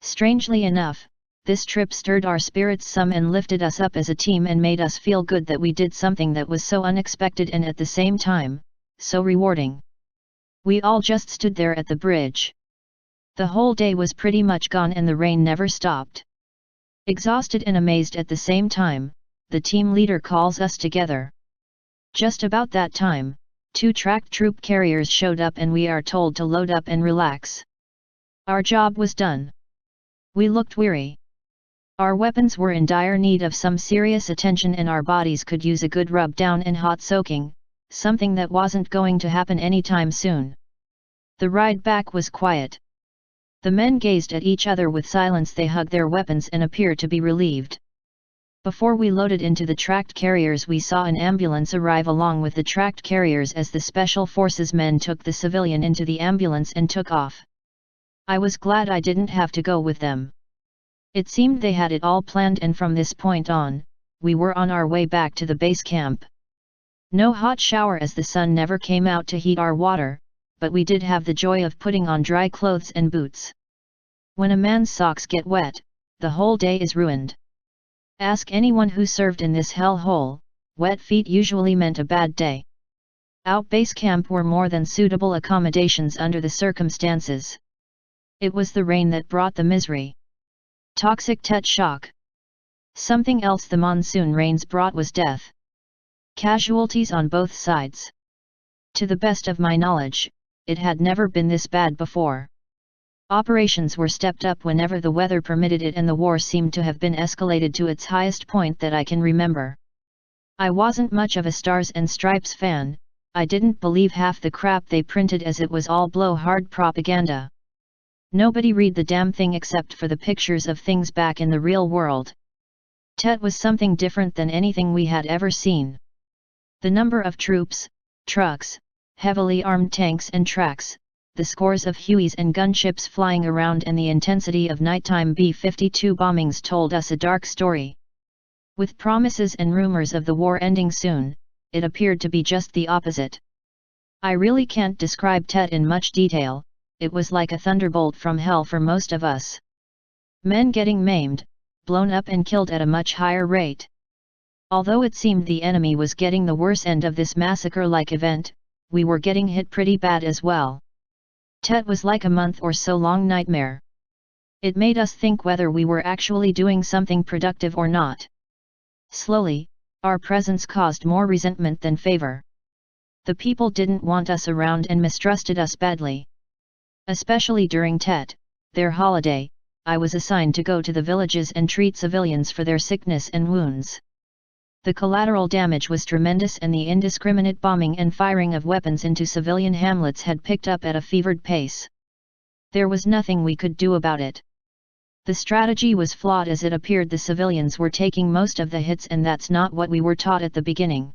Strangely enough, this trip stirred our spirits some and lifted us up as a team and made us feel good that we did something that was so unexpected and at the same time, so rewarding. We all just stood there at the bridge. The whole day was pretty much gone and the rain never stopped. Exhausted and amazed at the same time, the team leader calls us together. Just about that time, 2 tracked troop carriers showed up and we are told to load up and relax. Our job was done. We looked weary. Our weapons were in dire need of some serious attention and our bodies could use a good rub down and hot soaking, something that wasn't going to happen anytime soon. The ride back was quiet. The men gazed at each other with silence. They hugged their weapons and appeared to be relieved. Before we loaded into the tracked carriers, we saw an ambulance arrive along with the tracked carriers as the Special Forces men took the civilian into the ambulance and took off. I was glad I didn't have to go with them. It seemed they had it all planned, and from this point on, we were on our way back to the base camp. No hot shower as the sun never came out to heat our water, but we did have the joy of putting on dry clothes and boots. When a man's socks get wet, the whole day is ruined. Ask anyone who served in this hellhole, wet feet usually meant a bad day. Out base camp were more than suitable accommodations under the circumstances. It was the rain that brought the misery. Toxic tet shock. Something else the monsoon rains brought was death. Casualties on both sides. To the best of my knowledge, it had never been this bad before. Operations were stepped up whenever the weather permitted it, and the war seemed to have been escalated to its highest point that I can remember. I wasn't much of a Stars and Stripes fan. I didn't believe half the crap they printed as it was all blowhard propaganda. Nobody read the damn thing except for the pictures of things back in the real world. Tet was something different than anything we had ever seen. The number of troops, trucks, heavily armed tanks and tracks, the scores of Hueys and gunships flying around, and the intensity of nighttime B-52 bombings told us a dark story. With promises and rumors of the war ending soon, it appeared to be just the opposite. I really can't describe Tet in much detail. It was like a thunderbolt from hell for most of us. Men getting maimed, blown up and killed at a much higher rate. Although it seemed the enemy was getting the worse end of this massacre-like event, we were getting hit pretty bad as well. Tet was like a month or so long nightmare. It made us think whether we were actually doing something productive or not. Slowly, our presence caused more resentment than favor. The people didn't want us around and mistrusted us badly. Especially during Tet, their holiday, I was assigned to go to the villages and treat civilians for their sickness and wounds. The collateral damage was tremendous, and the indiscriminate bombing and firing of weapons into civilian hamlets had picked up at a fevered pace. There was nothing we could do about it. The strategy was flawed, as it appeared the civilians were taking most of the hits, and that's not what we were taught at the beginning.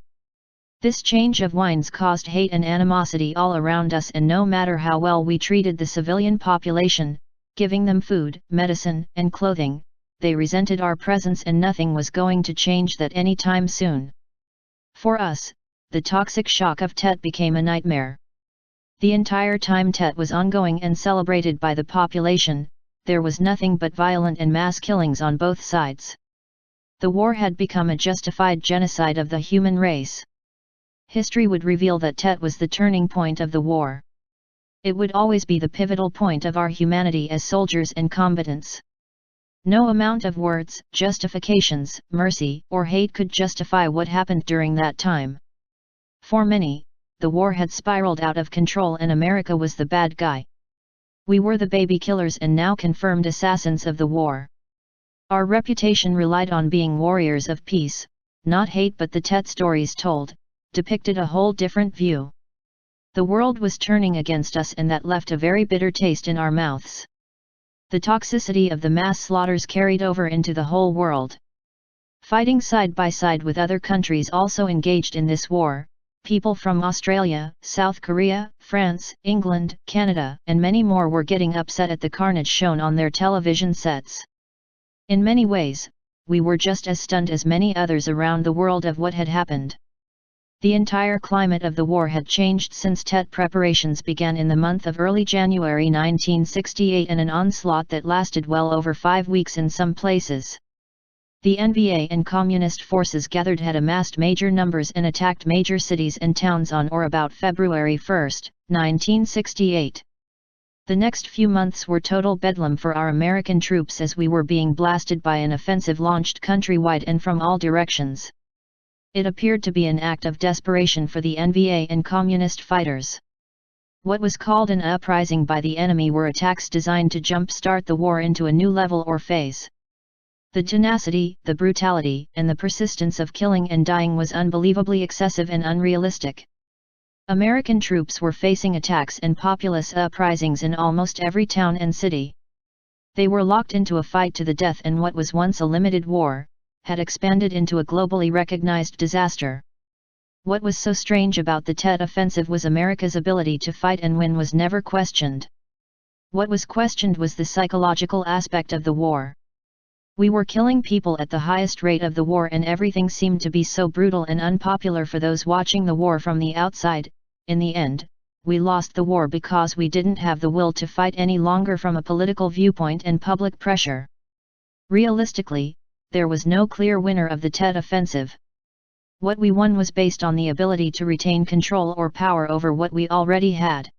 This change of winds caused hate and animosity all around us, and no matter how well we treated the civilian population, giving them food, medicine, and clothing, they resented our presence, and nothing was going to change that anytime soon. For us, the toxic shock of Tet became a nightmare. The entire time Tet was ongoing and celebrated by the population, there was nothing but violent and mass killings on both sides. The war had become a justified genocide of the human race. History would reveal that Tet was the turning point of the war. It would always be the pivotal point of our humanity as soldiers and combatants. No amount of words, justifications, mercy, or hate could justify what happened during that time. For many, the war had spiraled out of control and America was the bad guy. We were the baby killers and now confirmed assassins of the war. Our reputation relied on being warriors of peace, not hate, but the Tet stories told, depicted a whole different view. The world was turning against us and that left a very bitter taste in our mouths. The toxicity of the mass slaughters carried over into the whole world. Fighting side by side with other countries also engaged in this war, people from Australia, South Korea, France, England, Canada, and many more were getting upset at the carnage shown on their television sets. In many ways, we were just as stunned as many others around the world of what had happened. The entire climate of the war had changed since Tet preparations began in the month of early January 1968 in an onslaught that lasted well over 5 weeks in some places. The NVA and communist forces gathered had amassed major numbers and attacked major cities and towns on or about February 1, 1968. The next few months were total bedlam for our American troops as we were being blasted by an offensive launched countrywide and from all directions. It appeared to be an act of desperation for the NVA and communist fighters. What was called an uprising by the enemy were attacks designed to jump-start the war into a new level or phase. The tenacity, the brutality, and the persistence of killing and dying was unbelievably excessive and unrealistic. American troops were facing attacks and populous uprisings in almost every town and city. They were locked into a fight to the death, and what was once a limited war had expanded into a globally recognized disaster. What was so strange about the Tet offensive was America's ability to fight and win was never questioned. What was questioned was the psychological aspect of the war. We were killing people at the highest rate of the war and everything seemed to be so brutal and unpopular for those watching the war from the outside. In the end, we lost the war because we didn't have the will to fight any longer from a political viewpoint and public pressure. Realistically, there was no clear winner of the Tet offensive. What we won was based on the ability to retain control or power over what we already had.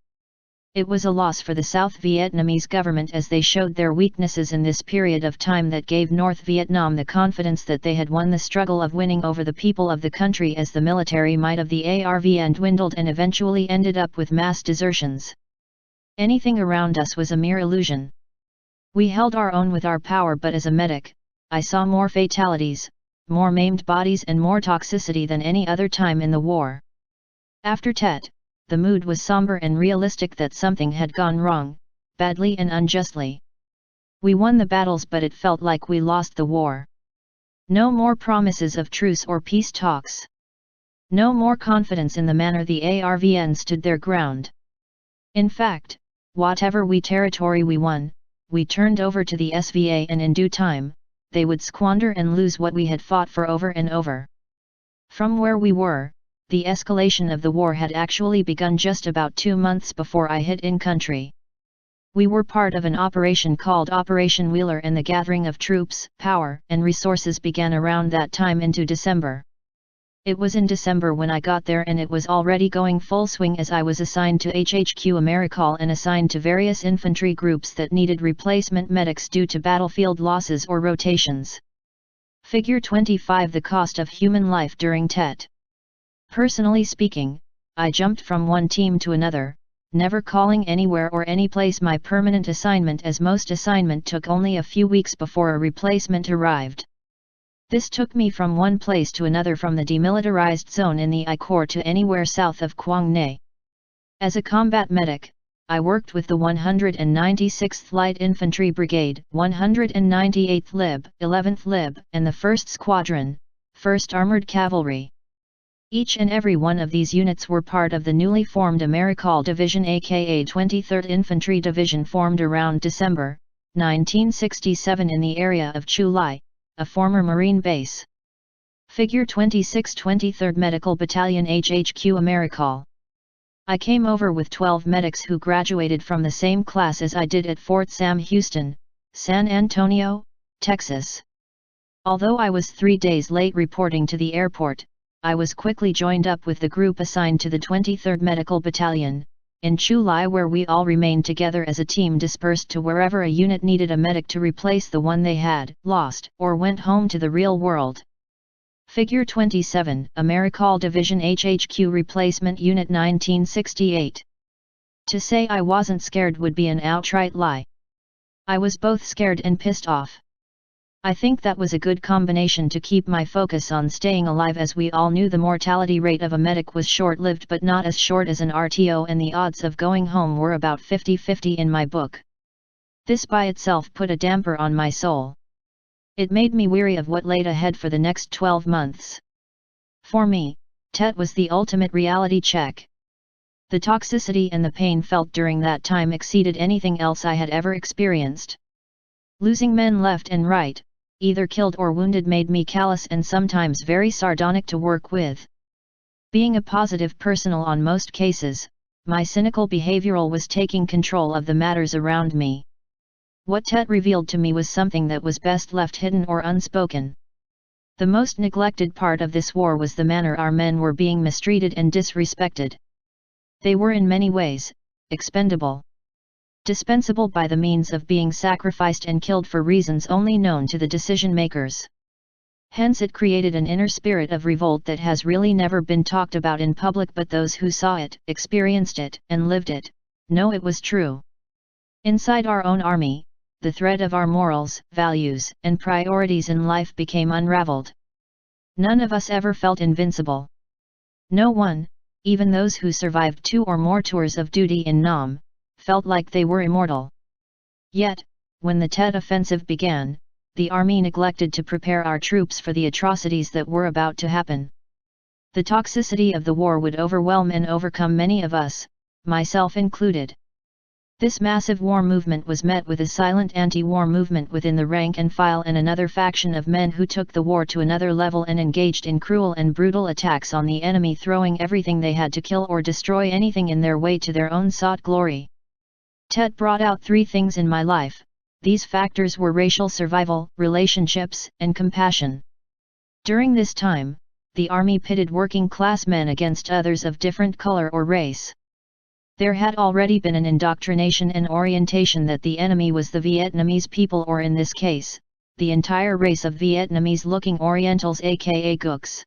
It was a loss for the South Vietnamese government as they showed their weaknesses in this period of time that gave North Vietnam the confidence that they had won the struggle of winning over the people of the country as the military might of the ARVN dwindled and eventually ended up with mass desertions. Anything around us was a mere illusion. We held our own with our power, but as a medic, I saw more fatalities, more maimed bodies and more toxicity than any other time in the war. After Tet, the mood was somber and realistic that something had gone wrong, badly and unjustly. We won the battles, but it felt like we lost the war. No more promises of truce or peace talks. No more confidence in the manner the ARVN stood their ground. In fact, whatever territory we won, we turned over to the SVA, and in due time, they would squander and lose what we had fought for over and over. From where we were, the escalation of the war had actually begun just about 2 months before I hit in country. We were part of an operation called Operation Wheeler, and the gathering of troops, power, and resources began around that time into December. It was in December when I got there, and it was already going full swing as I was assigned to HHQ Americall and assigned to various infantry groups that needed replacement medics due to battlefield losses or rotations. Figure 25: the cost of human life during Tet. Personally speaking, I jumped from one team to another, never calling anywhere or any place my permanent assignment, as most assignment took only a few weeks before a replacement arrived. This took me from one place to another, from the demilitarized zone in the I Corps to anywhere south of Quang Nay. As a combat medic, I worked with the 196th Light Infantry Brigade, 198th Lib, 11th Lib, and the 1st Squadron, 1st Armored Cavalry. Each and every one of these units were part of the newly formed Americall Division, aka 23rd Infantry Division, formed around December 1967 in the area of Chu Lai, a former Marine base. Figure 26: 23rd Medical Battalion, HHQ Americall. I came over with 12 medics who graduated from the same class as I did at Fort Sam Houston, San Antonio, Texas. Although I was 3 days late reporting to the airport, I was quickly joined up with the group assigned to the 23rd Medical Battalion, in Chulai, where we all remained together as a team dispersed to wherever a unit needed a medic to replace the one they had lost or went home to the real world. Figure 27, Americall Division HHQ Replacement Unit 1968. To say I wasn't scared would be an outright lie. I was both scared and pissed off. I think that was a good combination to keep my focus on staying alive, as we all knew the mortality rate of a medic was short-lived, but not as short as an RTO, and the odds of going home were about 50-50 in my book. This by itself put a damper on my soul. It made me weary of what laid ahead for the next 12 months. For me, TET was the ultimate reality check. The toxicity and the pain felt during that time exceeded anything else I had ever experienced. Losing men left and right, either killed or wounded, made me callous and sometimes very sardonic to work with. Being a positive person on most cases, my cynical behavioral was taking control of the matters around me. What TET revealed to me was something that was best left hidden or unspoken. The most neglected part of this war was the manner our men were being mistreated and disrespected. They were in many ways expendable, dispensable by the means of being sacrificed and killed for reasons only known to the decision-makers. Hence it created an inner spirit of revolt that has really never been talked about in public, but those who saw it, experienced it, and lived it, know it was true. Inside our own army, the thread of our morals, values, and priorities in life became unraveled. None of us ever felt invincible. No one, even those who survived 2 or more tours of duty in Nam, felt like they were immortal. Yet, when the Tet offensive began, the army neglected to prepare our troops for the atrocities that were about to happen. The toxicity of the war would overwhelm and overcome many of us, myself included. This massive war movement was met with a silent anti-war movement within the rank and file, and another faction of men who took the war to another level and engaged in cruel and brutal attacks on the enemy, throwing everything they had to kill or destroy anything in their way to their own sought glory. Tet brought out 3 things in my life. These factors were racial survival, relationships, and compassion. During this time, the army pitted working-class men against others of different color or race. There had already been an indoctrination and orientation that the enemy was the Vietnamese people, or in this case, the entire race of Vietnamese-looking Orientals, aka Gooks.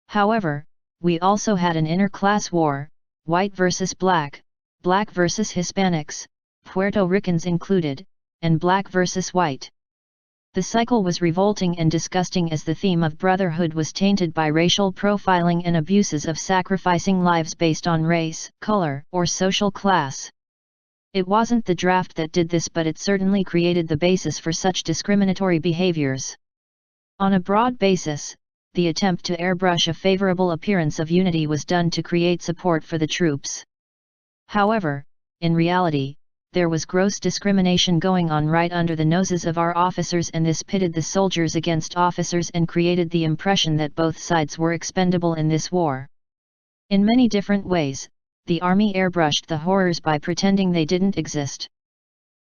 However, we also had an inter-class war, white versus black, black versus Hispanics, Puerto Ricans included, and black versus white. The cycle was revolting and disgusting, as the theme of brotherhood was tainted by racial profiling and abuses of sacrificing lives based on race, color, or social class. It wasn't the draft that did this, but it certainly created the basis for such discriminatory behaviors. On a broad basis, the attempt to airbrush a favorable appearance of unity was done to create support for the troops. However, in reality, there was gross discrimination going on right under the noses of our officers, and this pitted the soldiers against officers and created the impression that both sides were expendable in this war. In many different ways, the army airbrushed the horrors by pretending they didn't exist.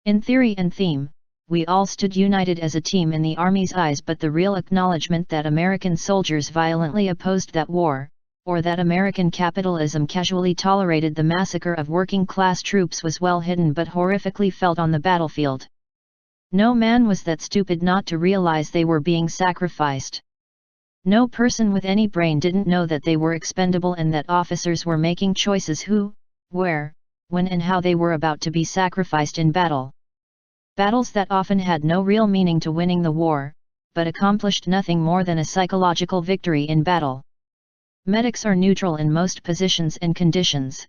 In theory and theme, we all stood united as a team in the army's eyes, but the real acknowledgement that American soldiers violently opposed that war, or that American capitalism casually tolerated the massacre of working-class troops, was well hidden but horrifically felt on the battlefield. No man was that stupid not to realize they were being sacrificed. No person with any brain didn't know that they were expendable and that officers were making choices who, where, when and how they were about to be sacrificed in battle. Battles that often had no real meaning to winning the war, but accomplished nothing more than a psychological victory in battle. Medics are neutral in most positions and conditions.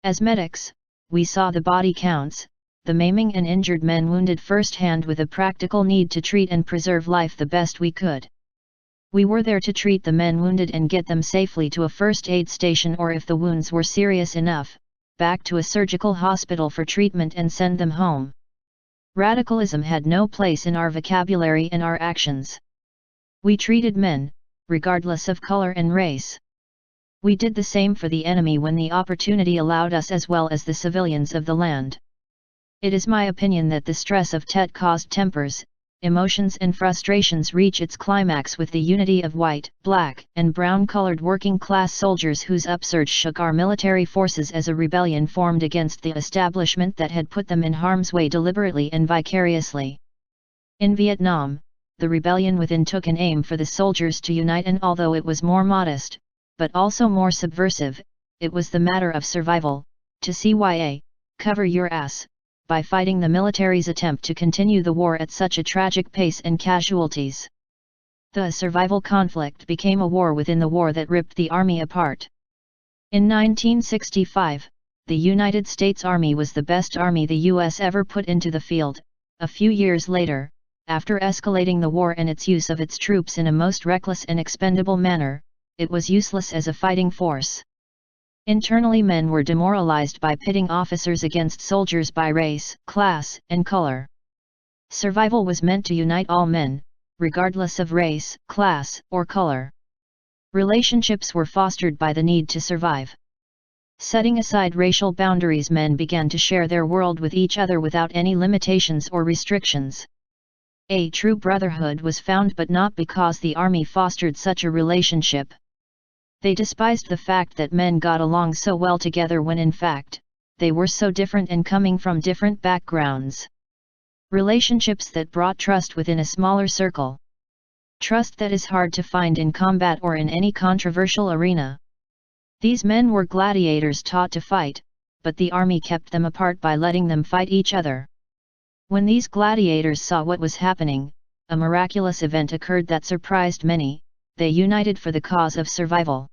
As medics, we saw the body counts, the maiming and injured men wounded firsthand, with a practical need to treat and preserve life the best we could. We were there to treat the men wounded and get them safely to a first aid station, or if the wounds were serious enough, back to a surgical hospital for treatment and send them home. Radicalism had no place in our vocabulary and our actions. We treated men, regardless of color and race. We did the same for the enemy when the opportunity allowed us, as well as the civilians of the land. It is my opinion that the stress of Tet caused tempers, emotions and frustrations reach its climax with the unity of white, black, and brown-colored working-class soldiers whose upsurge shook our military forces as a rebellion formed against the establishment that had put them in harm's way deliberately and vicariously. In Vietnam, the rebellion within took an aim for the soldiers to unite, and although it was more modest, but also more subversive, it was the matter of survival, to CYA, cover your ass, by fighting the military's attempt to continue the war at such a tragic pace and casualties. The survival conflict became a war within the war that ripped the Army apart. In 1965, the United States Army was the best army the U.S. ever put into the field. A few years later, after escalating the war and its use of its troops in a most reckless and expendable manner, it was useless as a fighting force. Internally, men were demoralized by pitting officers against soldiers by race, class, and color. Survival was meant to unite all men, regardless of race, class, or color. Relationships were fostered by the need to survive. Setting aside racial boundaries, men began to share their world with each other without any limitations or restrictions. A true brotherhood was found, but not because the army fostered such a relationship. They despised the fact that men got along so well together when in fact, they were so different and coming from different backgrounds. Relationships that brought trust within a smaller circle. Trust that is hard to find in combat or in any controversial arena. These men were gladiators taught to fight, but the army kept them apart by letting them fight each other. When these gladiators saw what was happening, a miraculous event occurred that surprised many. They united for the cause of survival.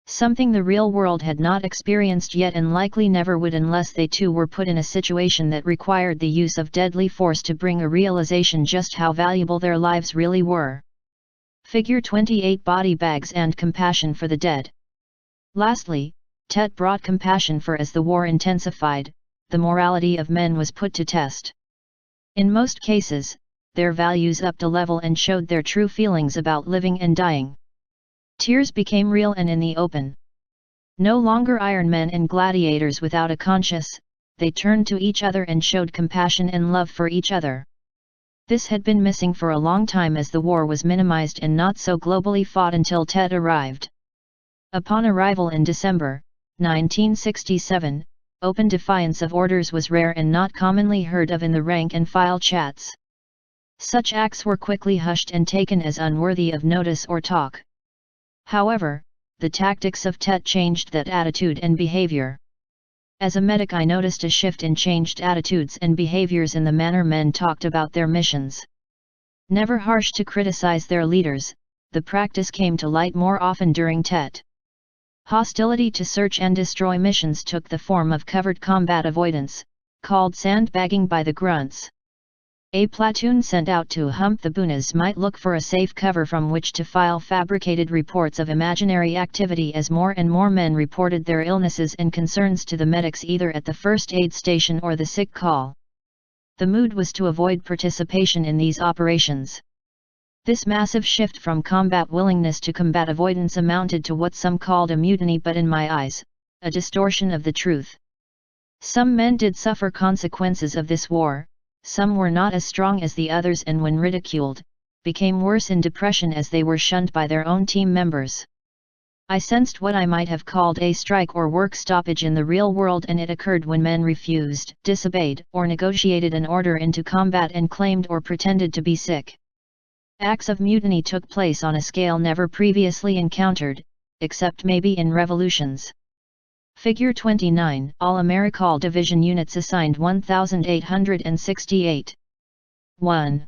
Something the real world had not experienced yet and likely never would unless they too were put in a situation that required the use of deadly force to bring a realization just how valuable their lives really were. Figure 28: Body bags and compassion for the dead. Lastly, Tet brought compassion, for as the war intensified, the morality of men was put to test. In most cases, their values upped a level and showed their true feelings about living and dying. Tears became real and in the open. No longer iron men and gladiators without a conscience, they turned to each other and showed compassion and love for each other. This had been missing for a long time as the war was minimized and not so globally fought until Tet arrived. Upon arrival in December 1967, open defiance of orders was rare and not commonly heard of in the rank-and-file chats. Such acts were quickly hushed and taken as unworthy of notice or talk. However, the tactics of Tet changed that attitude and behavior. As a medic, I noticed a shift in changed attitudes and behaviors in the manner men talked about their missions. Never harsh to criticize their leaders, the practice came to light more often during Tet. Hostility to search and destroy missions took the form of covert combat avoidance, called sandbagging by the grunts. A platoon sent out to hump the Bunas might look for a safe cover from which to file fabricated reports of imaginary activity as more and more men reported their illnesses and concerns to the medics either at the first aid station or the sick call. The mood was to avoid participation in these operations. This massive shift from combat willingness to combat avoidance amounted to what some called a mutiny, but in my eyes, a distortion of the truth. Some men did suffer consequences of this war. Some were not as strong as the others and when ridiculed, became worse in depression as they were shunned by their own team members. I sensed what I might have called a strike or work stoppage in the real world, and it occurred when men refused, disobeyed, or negotiated an order into combat and claimed or pretended to be sick. Acts of mutiny took place on a scale never previously encountered, except maybe in revolutions. Figure 29: All Americall Division units assigned 1868. 1.